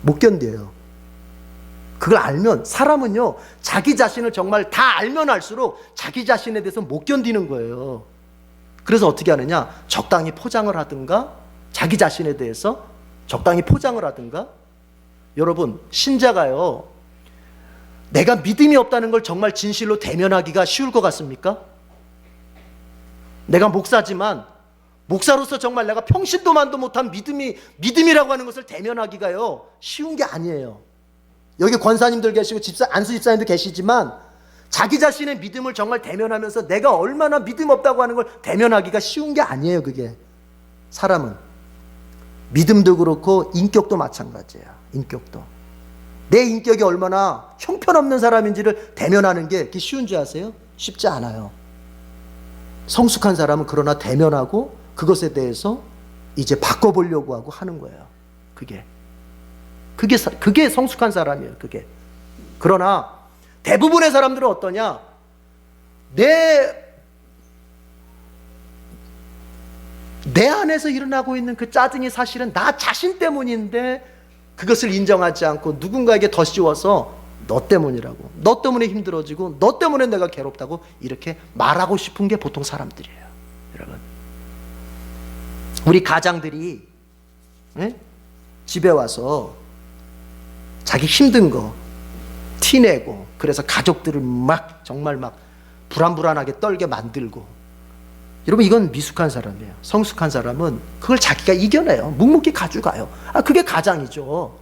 S1: 못 견뎌요. 그걸 알면, 사람은요, 자기 자신을 정말 다 알면 알수록 자기 자신에 대해서 못 견디는 거예요. 그래서 어떻게 하느냐, 적당히 포장을 하든가, 자기 자신에 대해서 적당히 포장을 하든가. 여러분, 신자가요, 내가 믿음이 없다는 걸 정말 진실로 대면하기가 쉬울 것 같습니까? 내가 목사지만, 목사로서 정말 내가 평신도만도 못한 믿음이라고 하는 것을 대면하기가요, 쉬운 게 아니에요. 여기 권사님들 계시고 안수 집사님도 계시지만, 자기 자신의 믿음을 정말 대면하면서 내가 얼마나 믿음 없다고 하는 걸 대면하기가 쉬운 게 아니에요. 그게 사람은 믿음도 그렇고 인격도 마찬가지예요. 인격도 내 인격이 얼마나 형편없는 사람인지를 대면하는 게 그게 쉬운 줄 아세요? 쉽지 않아요. 성숙한 사람은 그러나 대면하고 그것에 대해서 이제 바꿔보려고 하고 하는 거예요. 그게 성숙한 사람이에요. 그게. 그러나 대부분의 사람들은 어떠냐? 내 안에서 일어나고 있는 그 짜증이 사실은 나 자신 때문인데 그것을 인정하지 않고 누군가에게 더 씌워서 너 때문이라고, 너 때문에 힘들어지고 너 때문에 내가 괴롭다고 이렇게 말하고 싶은 게 보통 사람들이에요. 여러분, 우리 가장들이 집에 와서 자기 힘든 거 티내고, 그래서 가족들을 막 정말 막 불안불안하게 떨게 만들고. 여러분, 이건 미숙한 사람이에요. 성숙한 사람은 그걸 자기가 이겨내요. 묵묵히 가져가요. 그게 가장이죠.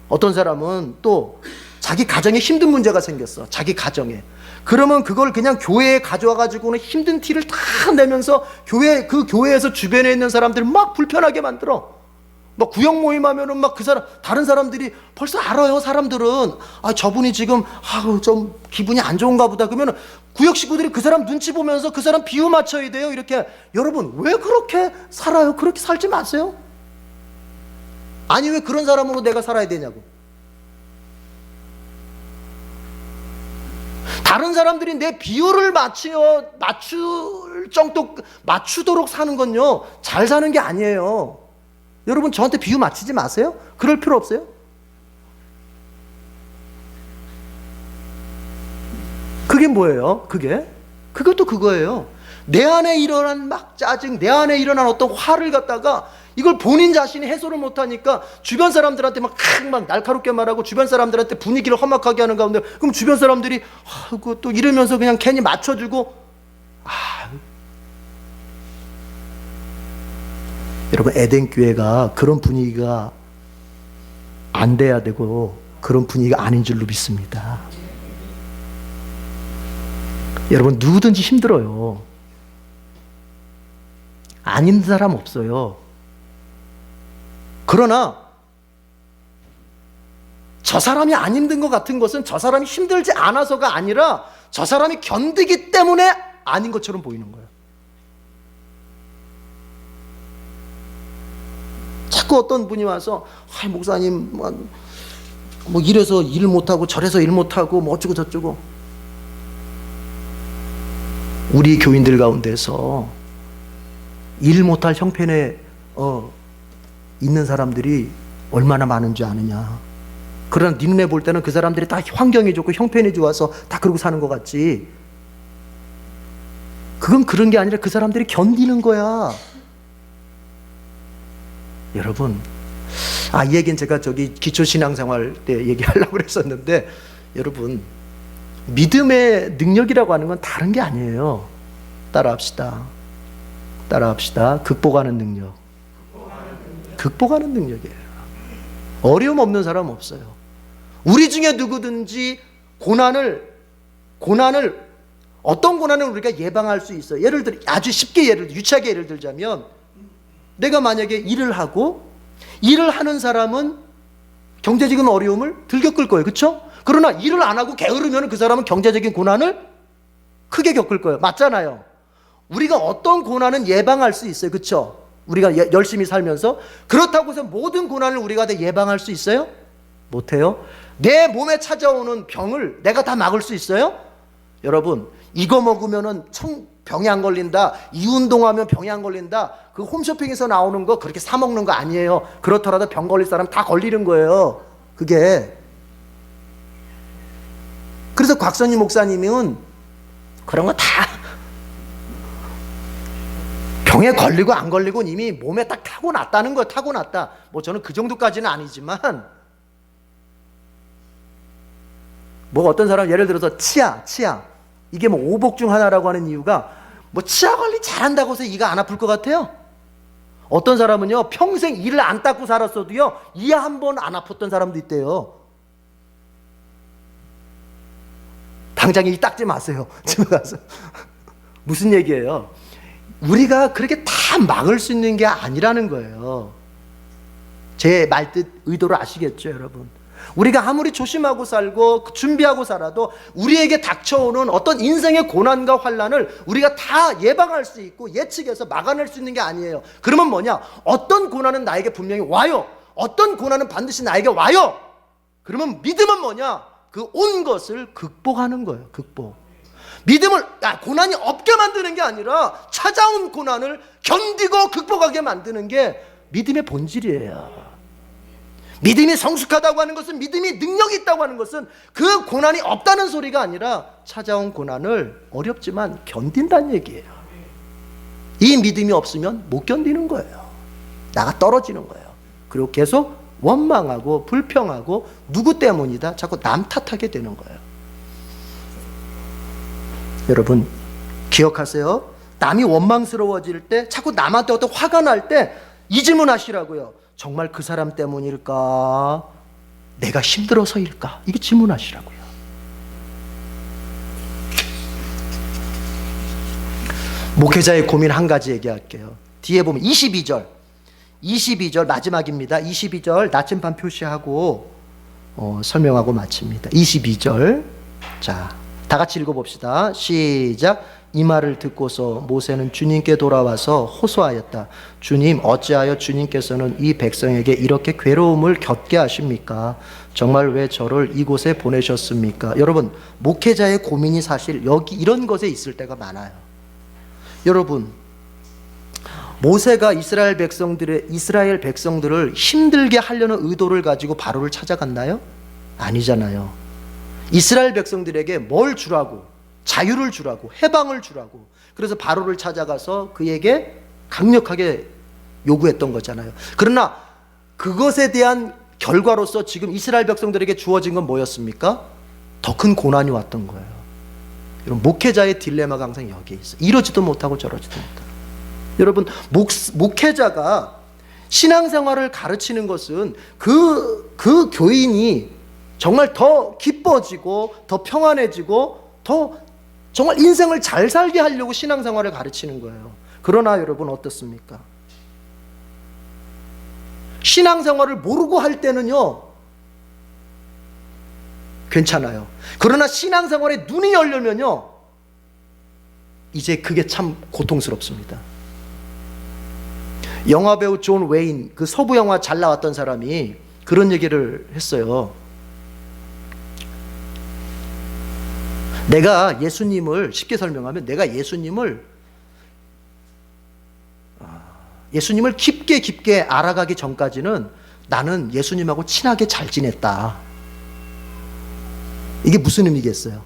S1: 어떤 사람은 또 자기 가정에 힘든 문제가 생겼어. 자기 가정에. 그러면 그걸 그냥 교회에 가져와가지고는 힘든 티를 다 내면서 그 교회에서 주변에 있는 사람들을 막 불편하게 만들어. 막 구역 모임하면은 막 다른 사람들이 벌써 알아요. 사람들은 저분이 지금 좀 기분이 안 좋은가 보다. 그러면 구역 식구들이 그 사람 눈치 보면서 그 사람 비유 맞춰야 돼요. 이렇게. 여러분, 왜 그렇게 살아요? 그렇게 살지 마세요. 아니, 왜 그런 사람으로 내가 살아야 되냐고. 다른 사람들이 내 비유를 맞추도록 사는 건요, 잘 사는 게 아니에요. 여러분, 저한테 비유 맞추지 마세요. 그럴 필요 없어요. 그게 뭐예요? 그것도 그거예요. 내 안에 일어난 막 짜증, 내 안에 일어난 어떤 화를 갖다가 이걸 본인 자신이 해소를 못하니까 주변 사람들한테 막 날카롭게 말하고 주변 사람들한테 분위기를 험악하게 하는 가운데, 그럼 주변 사람들이 또 이러면서 그냥 괜히 맞춰주고. 여러분, 에덴 교회가 그런 분위기가 안 돼야 되고 그런 분위기가 아닌 줄로 믿습니다. 여러분, 누구든지 힘들어요. 안 힘든 사람 없어요. 그러나 저 사람이 안 힘든 것 같은 것은 저 사람이 힘들지 않아서가 아니라 저 사람이 견디기 때문에 아닌 것처럼 보이는 거예요. 자꾸 어떤 분이 와서 목사님 뭐 이래서 일 못하고 저래서 일 못하고 뭐 어쩌고 저쩌고. 우리 교인들 가운데서 일 못할 형편에 있는 사람들이 얼마나 많은 줄 아느냐. 그러나 네 눈에 볼 때는 그 사람들이 다 환경이 좋고 형편이 좋아서 다 그러고 사는 것 같지. 그건 그런 게 아니라 그 사람들이 견디는 거야. 여러분, 이 얘기는 제가 기초신앙생활 때 얘기하려고 그랬었는데, 여러분, 믿음의 능력이라고 하는 건 다른 게 아니에요. 따라합시다. 극복하는 능력. 극복하는 능력이에요. 어려움 없는 사람 없어요. 우리 중에 누구든지 어떤 고난을 우리가 예방할 수 있어요. 예를 들어, 아주 쉽게 유치하게 예를 들자면, 내가 만약에 일을 하는 사람은 경제적인 어려움을 덜 겪을 거예요. 그렇죠? 그러나 일을 안 하고 게으르면 그 사람은 경제적인 고난을 크게 겪을 거예요. 맞잖아요. 우리가 어떤 고난은 예방할 수 있어요. 그렇죠? 우리가 열심히 살면서. 그렇다고 해서 모든 고난을 우리가 다 예방할 수 있어요? 못해요. 내 몸에 찾아오는 병을 내가 다 막을 수 있어요? 여러분, 이거 먹으면은 병이 안 걸린다, 이 운동하면 병이 안 걸린다, 그 홈쇼핑에서 나오는 거 그렇게 사 먹는 거 아니에요. 그렇더라도 병 걸릴 사람 다 걸리는 거예요. 그게. 그래서 곽선희 목사님은 그런 거 다 병에 걸리고 안 걸리고 이미 몸에 딱 타고났다는 거예요. 타고났다. 뭐 저는 그 정도까지는 아니지만, 뭐 어떤 사람 예를 들어서 치아 이게 뭐 오복 중 하나라고 하는 이유가 뭐 치아 관리 잘한다고 해서 이가 안 아플 것 같아요? 어떤 사람은요 평생 이를 안 닦고 살았어도요 이 한 번 안 아팠던 사람도 있대요. 당장 이 닦지 마세요. 집에 가서. 무슨 얘기예요? 우리가 그렇게 다 막을 수 있는 게 아니라는 거예요. 제 말뜻 의도를 아시겠죠, 여러분? 우리가 아무리 조심하고 살고 준비하고 살아도 우리에게 닥쳐오는 어떤 인생의 고난과 환난을 우리가 다 예방할 수 있고 예측해서 막아낼 수 있는 게 아니에요. 그러면 뭐냐? 어떤 고난은 나에게 분명히 와요. 어떤 고난은 반드시 나에게 와요. 그러면 믿음은 뭐냐? 그 온 것을 극복하는 거예요. 극복. 믿음을 고난이 없게 만드는 게 아니라 찾아온 고난을 견디고 극복하게 만드는 게 믿음의 본질이에요. 믿음이 성숙하다고 하는 것은, 믿음이 능력이 있다고 하는 것은 그 고난이 없다는 소리가 아니라 찾아온 고난을 어렵지만 견딘다는 얘기예요. 이 믿음이 없으면 못 견디는 거예요. 나가 떨어지는 거예요. 그리고 계속 원망하고 불평하고 누구 때문이다 자꾸 남 탓하게 되는 거예요. 여러분 기억하세요. 남이 원망스러워질 때, 자꾸 남한테 어떤 화가 날 때 이 질문 하시라고요. 정말 그 사람 때문일까? 내가 힘들어서일까? 이게 질문하시라고요. 목회자의 고민 한 가지 얘기할게요. 뒤에 보면 22절 마지막입니다. 22절 나침반 표시하고 설명하고 마칩니다. 22절. 자, 다 같이 읽어봅시다. 시작. 이 말을 듣고서 모세는 주님께 돌아와서 호소하였다. 주님, 어찌하여 주님께서는 이 백성에게 이렇게 괴로움을 겪게 하십니까? 정말 왜 저를 이곳에 보내셨습니까? 여러분, 목회자의 고민이 사실 여기 이런 것에 있을 때가 많아요. 여러분, 모세가 이스라엘 백성들을 힘들게 하려는 의도를 가지고 바로를 찾아갔나요? 아니잖아요. 이스라엘 백성들에게 뭘 주라고? 자유를 주라고, 해방을 주라고. 그래서 바로를 찾아가서 그에게 강력하게 요구했던 거잖아요. 그러나 그것에 대한 결과로서 지금 이스라엘 백성들에게 주어진 건 뭐였습니까? 더 큰 고난이 왔던 거예요. 여러분, 목회자의 딜레마가 항상 여기에 있어요. 이러지도 못하고 저러지도 못하고. 여러분, 목회자가 신앙생활을 가르치는 것은 그 교인이 정말 더 기뻐지고 더 평안해지고 더 정말 인생을 잘 살게 하려고 신앙생활을 가르치는 거예요. 그러나 여러분 어떻습니까? 신앙생활을 모르고 할 때는요 괜찮아요. 그러나 신앙생활에 눈이 열리면요 이제 그게 참 고통스럽습니다. 영화배우 존 웨인, 그 서부 영화 잘 나왔던 사람이 그런 얘기를 했어요. 내가 예수님을, 쉽게 설명하면 내가 예수님을 깊게 알아가기 전까지는 나는 예수님하고 친하게 잘 지냈다. 이게 무슨 의미겠어요?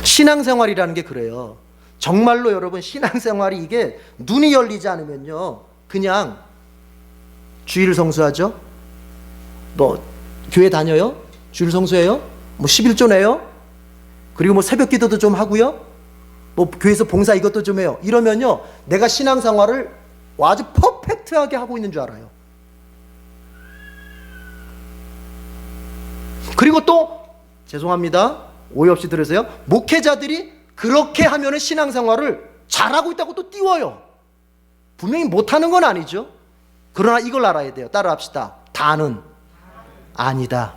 S1: 신앙생활이라는 게 그래요. 정말로 여러분, 신앙생활이 이게 눈이 열리지 않으면요 그냥 주일 성수하죠? 뭐 교회 다녀요? 주일 성수해요? 뭐 11조 내요? 그리고 뭐 새벽 기도도 좀 하고요? 뭐 교회에서 봉사 이것도 좀 해요. 이러면요 내가 신앙생활을 아주 퍼펙트하게 하고 있는 줄 알아요. 그리고 또 죄송합니다, 오해 없이 들으세요. 목회자들이 그렇게 하면은 신앙생활을 잘하고 있다고 또 띄워요. 분명히 못하는 건 아니죠. 그러나 이걸 알아야 돼요. 따라합시다. 다는 아니다.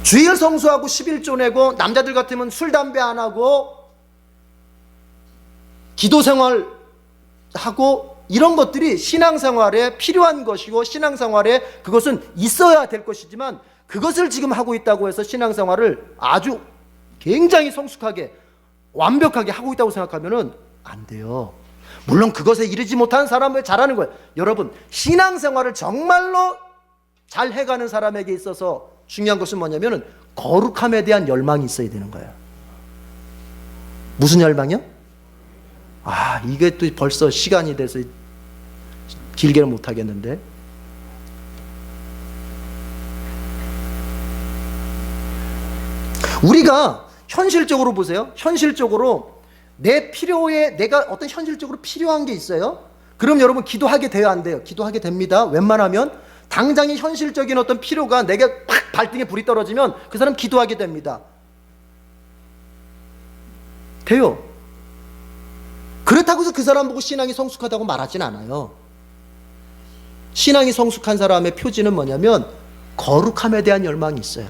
S1: 주일 성수하고 11조 내고 남자들 같으면 술 담배 안 하고 기도 생활하고 이런 것들이 신앙생활에 필요한 것이고 신앙생활에 그것은 있어야 될 것이지만 그것을 지금 하고 있다고 해서 신앙생활을 아주 굉장히 성숙하게 완벽하게 하고 있다고 생각하면 안 돼요. 물론 그것에 이르지 못한 사람을 잘하는 거예요. 여러분, 신앙생활을 정말로 잘 해가는 사람에게 있어서 중요한 것은 뭐냐면 거룩함에 대한 열망이 있어야 되는 거예요. 무슨 열망이요? 이게 또 벌써 시간이 돼서 길게는 못하겠는데, 우리가 현실적으로 보세요. 현실적으로 내 필요에 내가 어떤 현실적으로 필요한 게 있어요. 그럼 여러분 기도하게 돼요, 안 돼요? 기도하게 됩니다. 웬만하면 당장의 현실적인 어떤 필요가 내게 팍 발등에 불이 떨어지면 그 사람 기도하게 됩니다. 돼요. 그렇다고 해서 그 사람 보고 신앙이 성숙하다고 말하진 않아요. 신앙이 성숙한 사람의 표지는 뭐냐면 거룩함에 대한 열망이 있어요.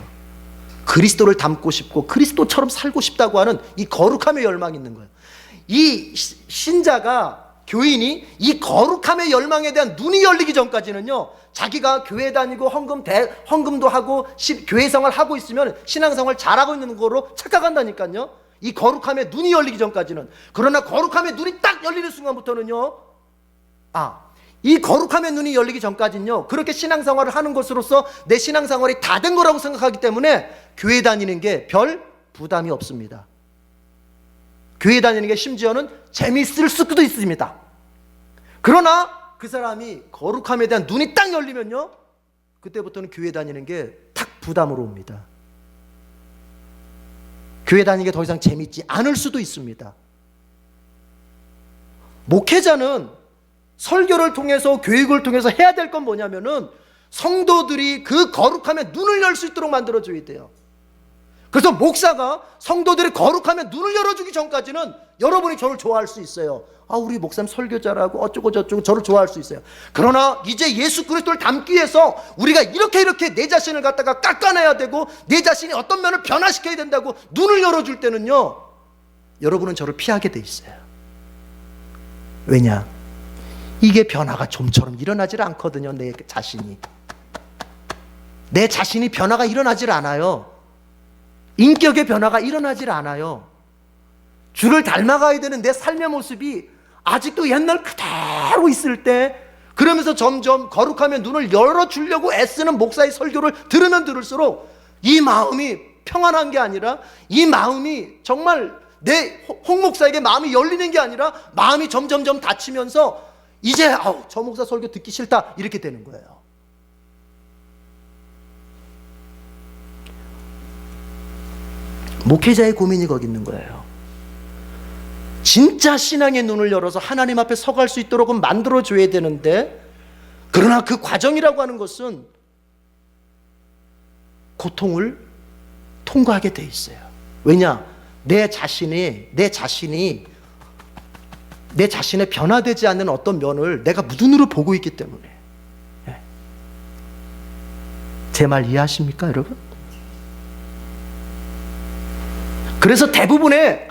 S1: 그리스도를 닮고 싶고 그리스도처럼 살고 싶다고 하는 이 거룩함의 열망이 있는 거예요. 이 신자가, 교인이 이 거룩함의 열망에 대한 눈이 열리기 전까지는요, 자기가 교회 다니고 헌금도 하고 교회 생활 하고 있으면 신앙생활 잘하고 있는 거로 착각한다니까요. 이 거룩함의 눈이 열리기 전까지는. 그러나 거룩함의 눈이 딱 열리는 순간부터는요, 이 거룩함의 눈이 열리기 전까지는요, 그렇게 신앙생활을 하는 것으로서 내 신앙생활이 다 된 거라고 생각하기 때문에 교회 다니는 게 별 부담이 없습니다. 교회 다니는 게 심지어는 재미있을 수도 있습니다. 그러나 그 사람이 거룩함에 대한 눈이 딱 열리면요, 그때부터는 교회 다니는 게 탁 부담으로 옵니다. 교회 다니는 게 더 이상 재미있지 않을 수도 있습니다. 목회자는 설교를 통해서 교육을 통해서 해야 될 건 뭐냐면은 성도들이 그 거룩함에 눈을 열 수 있도록 만들어줘야 돼요. 그래서 목사가 성도들의 거룩함에 눈을 열어주기 전까지는 여러분이 저를 좋아할 수 있어요. 우리 목사님 설교 잘하고 어쩌고 저쩌고 저를 좋아할 수 있어요. 그러나 이제 예수 그리스도를 닮기 위해서 우리가 이렇게 내 자신을 갖다가 깎아내야 되고 내 자신이 어떤 면을 변화시켜야 된다고 눈을 열어줄 때는요, 여러분은 저를 피하게 돼 있어요. 왜냐? 이게 변화가 좀처럼 일어나질 않거든요. 내 자신이 변화가 일어나질 않아요. 인격의 변화가 일어나질 않아요. 주를 닮아가야 되는 내 삶의 모습이 아직도 옛날 그대로 있을 때, 그러면서 점점 거룩함에 눈을 열어주려고 애쓰는 목사의 설교를 들으면 들을수록 이 마음이 평안한 게 아니라, 이 마음이 정말 내 홍 목사에게 마음이 열리는 게 아니라 마음이 점점점 닫히면서 이제 저 목사 설교 듣기 싫다 이렇게 되는 거예요. 목회자의 고민이 거기 있는 거예요. 진짜 신앙의 눈을 열어서 하나님 앞에 서갈 수 있도록 만들어줘야 되는데, 그러나 그 과정이라고 하는 것은 고통을 통과하게 돼 있어요. 왜냐? 내 자신의 변화되지 않는 어떤 면을 내가 눈으로 보고 있기 때문에. 제 말 이해하십니까, 여러분? 그래서 대부분의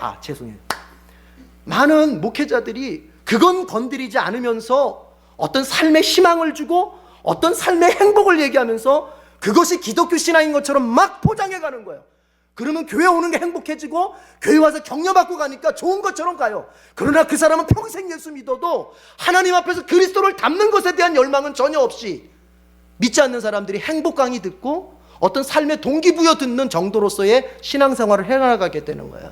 S1: 많은 목회자들이 그건 건드리지 않으면서 어떤 삶의 희망을 주고 어떤 삶의 행복을 얘기하면서 그것이 기독교 신앙인 것처럼 막 포장해 가는 거예요. 그러면 교회 오는 게 행복해지고 교회 와서 격려받고 가니까 좋은 것처럼 가요. 그러나 그 사람은 평생 예수 믿어도 하나님 앞에서 그리스도를 닮는 것에 대한 열망은 전혀 없이 믿지 않는 사람들이 행복 강의 듣고 어떤 삶의 동기부여 듣는 정도로서의 신앙생활을 해나가게 되는 거예요.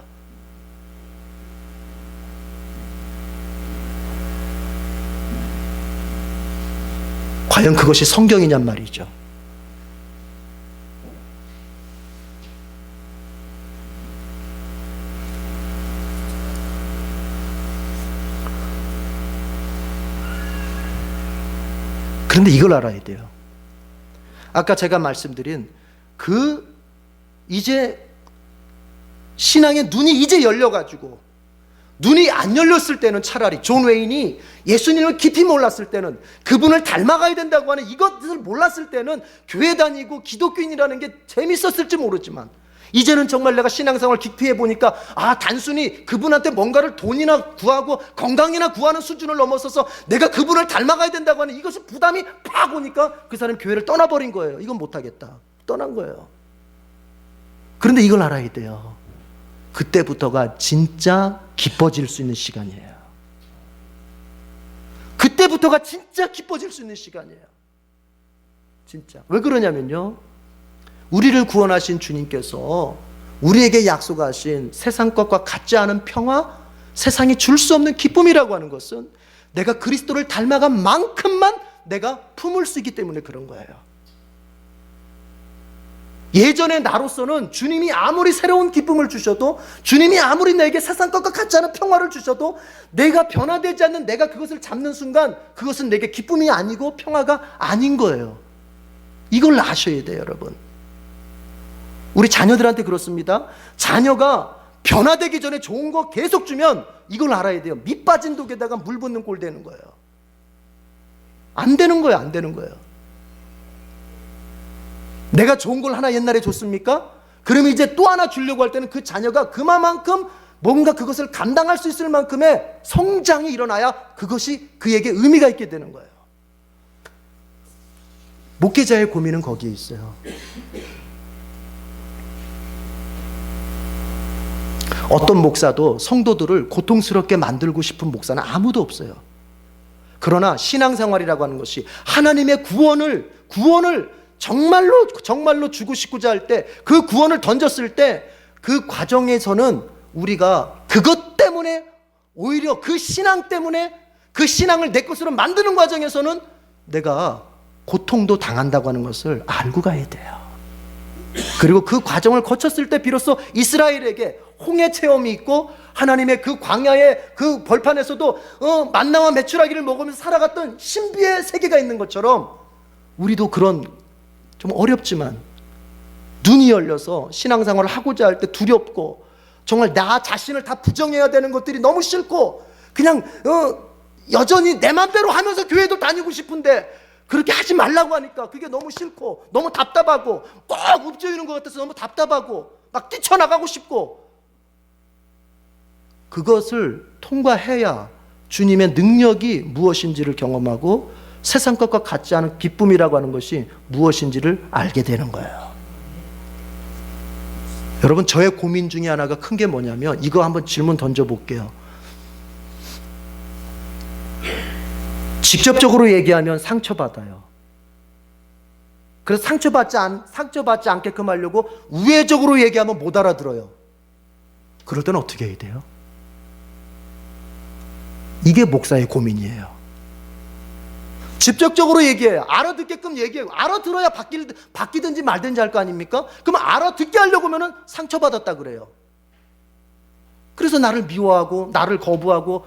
S1: 과연 그것이 성경이냔 말이죠. 그런데 이걸 알아야 돼요. 아까 제가 말씀드린 이제 신앙의 눈이 이제 열려가지고 눈이 안 열렸을 때는 차라리 존 웨인이 예수님을 깊이 몰랐을 때는 그분을 닮아가야 된다고 하는 이것을 몰랐을 때는 교회 다니고 기독교인이라는 게 재밌었을지 모르지만 이제는 정말 내가 신앙생활 깊이 해보니까 단순히 그분한테 뭔가를 돈이나 구하고 건강이나 구하는 수준을 넘어서서 내가 그분을 닮아가야 된다고 하는 이것이 부담이 팍 오니까 그 사람이 교회를 떠나버린 거예요. 이건 못하겠다. 떠난 거예요. 그런데 이걸 알아야 돼요. 그때부터가 진짜 기뻐질 수 있는 시간이에요. 그때부터가 진짜 기뻐질 수 있는 시간이에요. 진짜. 왜 그러냐면요, 우리를 구원하신 주님께서 우리에게 약속하신 세상 것과 같지 않은 평화, 세상이 줄 수 없는 기쁨이라고 하는 것은 내가 그리스도를 닮아간 만큼만 내가 품을 수 있기 때문에 그런 거예요. 예전의 나로서는 주님이 아무리 새로운 기쁨을 주셔도, 주님이 아무리 내게 세상 것과 같지 않은 평화를 주셔도 내가 변화되지 않는 내가 그것을 잡는 순간 그것은 내게 기쁨이 아니고 평화가 아닌 거예요. 이걸 아셔야 돼요, 여러분. 우리 자녀들한테 그렇습니다. 자녀가 변화되기 전에 좋은 거 계속 주면 이걸 알아야 돼요. 밑 빠진 독에다가 물 붓는 꼴 되는 거예요. 안 되는 거예요. 안 되는 거예요. 내가 좋은 걸 하나 옛날에 줬습니까? 그러면 이제 또 하나 주려고 할 때는 그 자녀가 그만큼 뭔가 그것을 감당할 수 있을 만큼의 성장이 일어나야 그것이 그에게 의미가 있게 되는 거예요. 목회자의 고민은 거기에 있어요. 어떤 목사도 성도들을 고통스럽게 만들고 싶은 목사는 아무도 없어요. 그러나 신앙생활이라고 하는 것이 하나님의 구원을 정말로 주고 싶고자 할 때, 그 구원을 던졌을 때 그 과정에서는 우리가 그것 때문에, 오히려 그 신앙 때문에 그 신앙을 내 것으로 만드는 과정에서는 내가 고통도 당한다고 하는 것을 알고 가야 돼요. 그리고 그 과정을 거쳤을 때 비로소 이스라엘에게 홍해 체험이 있고 하나님의 그 광야의 그 벌판에서도 만나와 메추라기를 먹으면서 살아갔던 신비의 세계가 있는 것처럼 우리도 그런 좀 어렵지만 눈이 열려서 신앙생활을 하고자 할 때 두렵고 정말 나 자신을 다 부정해야 되는 것들이 너무 싫고 그냥 여전히 내 맘대로 하면서 교회도 다니고 싶은데 그렇게 하지 말라고 하니까 그게 너무 싫고 너무 답답하고 꼭 읊조이는 것 같아서 너무 답답하고 막 뛰쳐나가고 싶고, 그것을 통과해야 주님의 능력이 무엇인지를 경험하고 세상 것과 같지 않은 기쁨이라고 하는 것이 무엇인지를 알게 되는 거예요. 여러분, 저의 고민 중에 하나가 큰 게 뭐냐면, 이거 한번 질문 던져볼게요. 직접적으로 얘기하면 상처받아요. 그래서 상처받지 않게끔 하려고 우회적으로 얘기하면 못 알아들어요. 그럴 때는 어떻게 해야 돼요? 이게 목사의 고민이에요. 직접적으로 얘기해요. 알아듣게끔 얘기해요. 알아들어야 바뀌든지 말든지 할 거 아닙니까? 그러면 알아듣게 하려고 하면 상처받았다 그래요. 그래서 나를 미워하고 나를 거부하고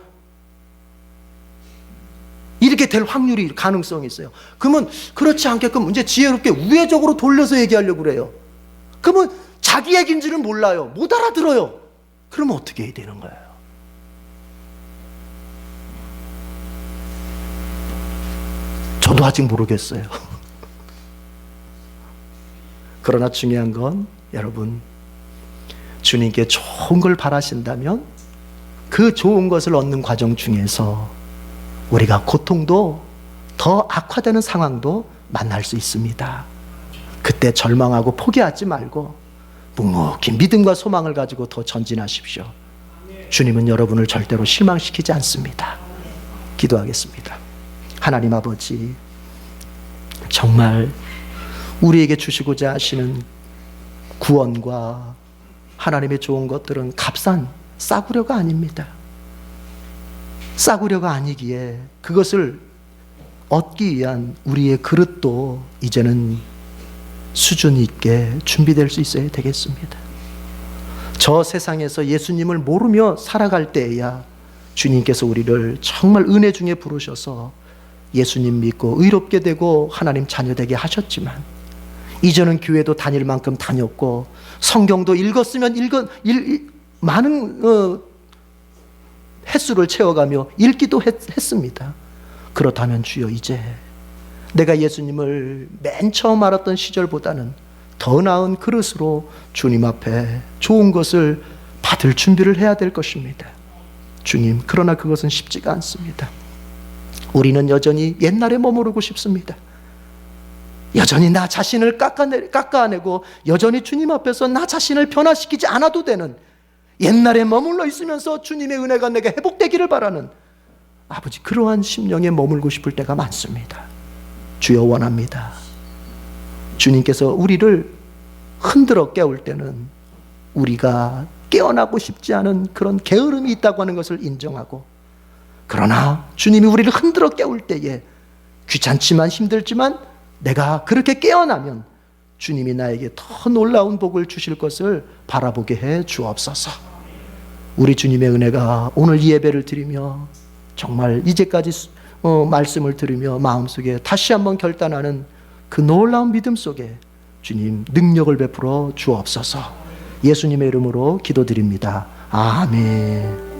S1: 이렇게 될 확률이, 가능성이 있어요. 그러면 그렇지 않게끔 이제 지혜롭게 우회적으로 돌려서 얘기하려고 그래요. 그러면 자기 얘기인지를 몰라요. 못 알아들어요. 그러면 어떻게 해야 되는 거예요? 저도 아직 모르겠어요. 그러나 중요한 건 여러분, 주님께 좋은 걸 바라신다면 그 좋은 것을 얻는 과정 중에서 우리가 고통도 더 악화되는 상황도 만날 수 있습니다. 그때 절망하고 포기하지 말고 묵묵히 믿음과 소망을 가지고 더 전진하십시오. 주님은 여러분을 절대로 실망시키지 않습니다. 기도하겠습니다. 하나님 아버지, 정말 우리에게 주시고자 하시는 구원과 하나님의 좋은 것들은 값싼 싸구려가 아닙니다. 싸구려가 아니기에 그것을 얻기 위한 우리의 그릇도 이제는 수준 있게 준비될 수 있어야 되겠습니다. 저 세상에서 예수님을 모르며 살아갈 때에야 주님께서 우리를 정말 은혜 중에 부르셔서 예수님 믿고 의롭게 되고 하나님 자녀 되게 하셨지만, 이제는 교회도 다닐 만큼 다녔고 성경도 읽었으면 많은 횟수를 채워가며 읽기도 했습니다. 그렇다면 주여, 이제 내가 예수님을 맨 처음 알았던 시절보다는 더 나은 그릇으로 주님 앞에 좋은 것을 받을 준비를 해야 될 것입니다. 주님, 그러나 그것은 쉽지가 않습니다. 우리는 여전히 옛날에 머무르고 싶습니다. 여전히 나 자신을 깎아내고 여전히 주님 앞에서 나 자신을 변화시키지 않아도 되는, 옛날에 머물러 있으면서 주님의 은혜가 내게 회복되기를 바라는, 아버지, 그러한 심령에 머물고 싶을 때가 많습니다. 주여, 원합니다. 주님께서 우리를 흔들어 깨울 때는 우리가 깨어나고 싶지 않은 그런 게으름이 있다고 하는 것을 인정하고, 그러나 주님이 우리를 흔들어 깨울 때에 귀찮지만 힘들지만 내가 그렇게 깨어나면 주님이 나에게 더 놀라운 복을 주실 것을 바라보게 해 주옵소서. 우리 주님의 은혜가 오늘 이 예배를 드리며 정말 이제까지 말씀을 들으며 마음속에 다시 한번 결단하는 그 놀라운 믿음 속에 주님 능력을 베풀어 주옵소서. 예수님의 이름으로 기도드립니다. 아멘.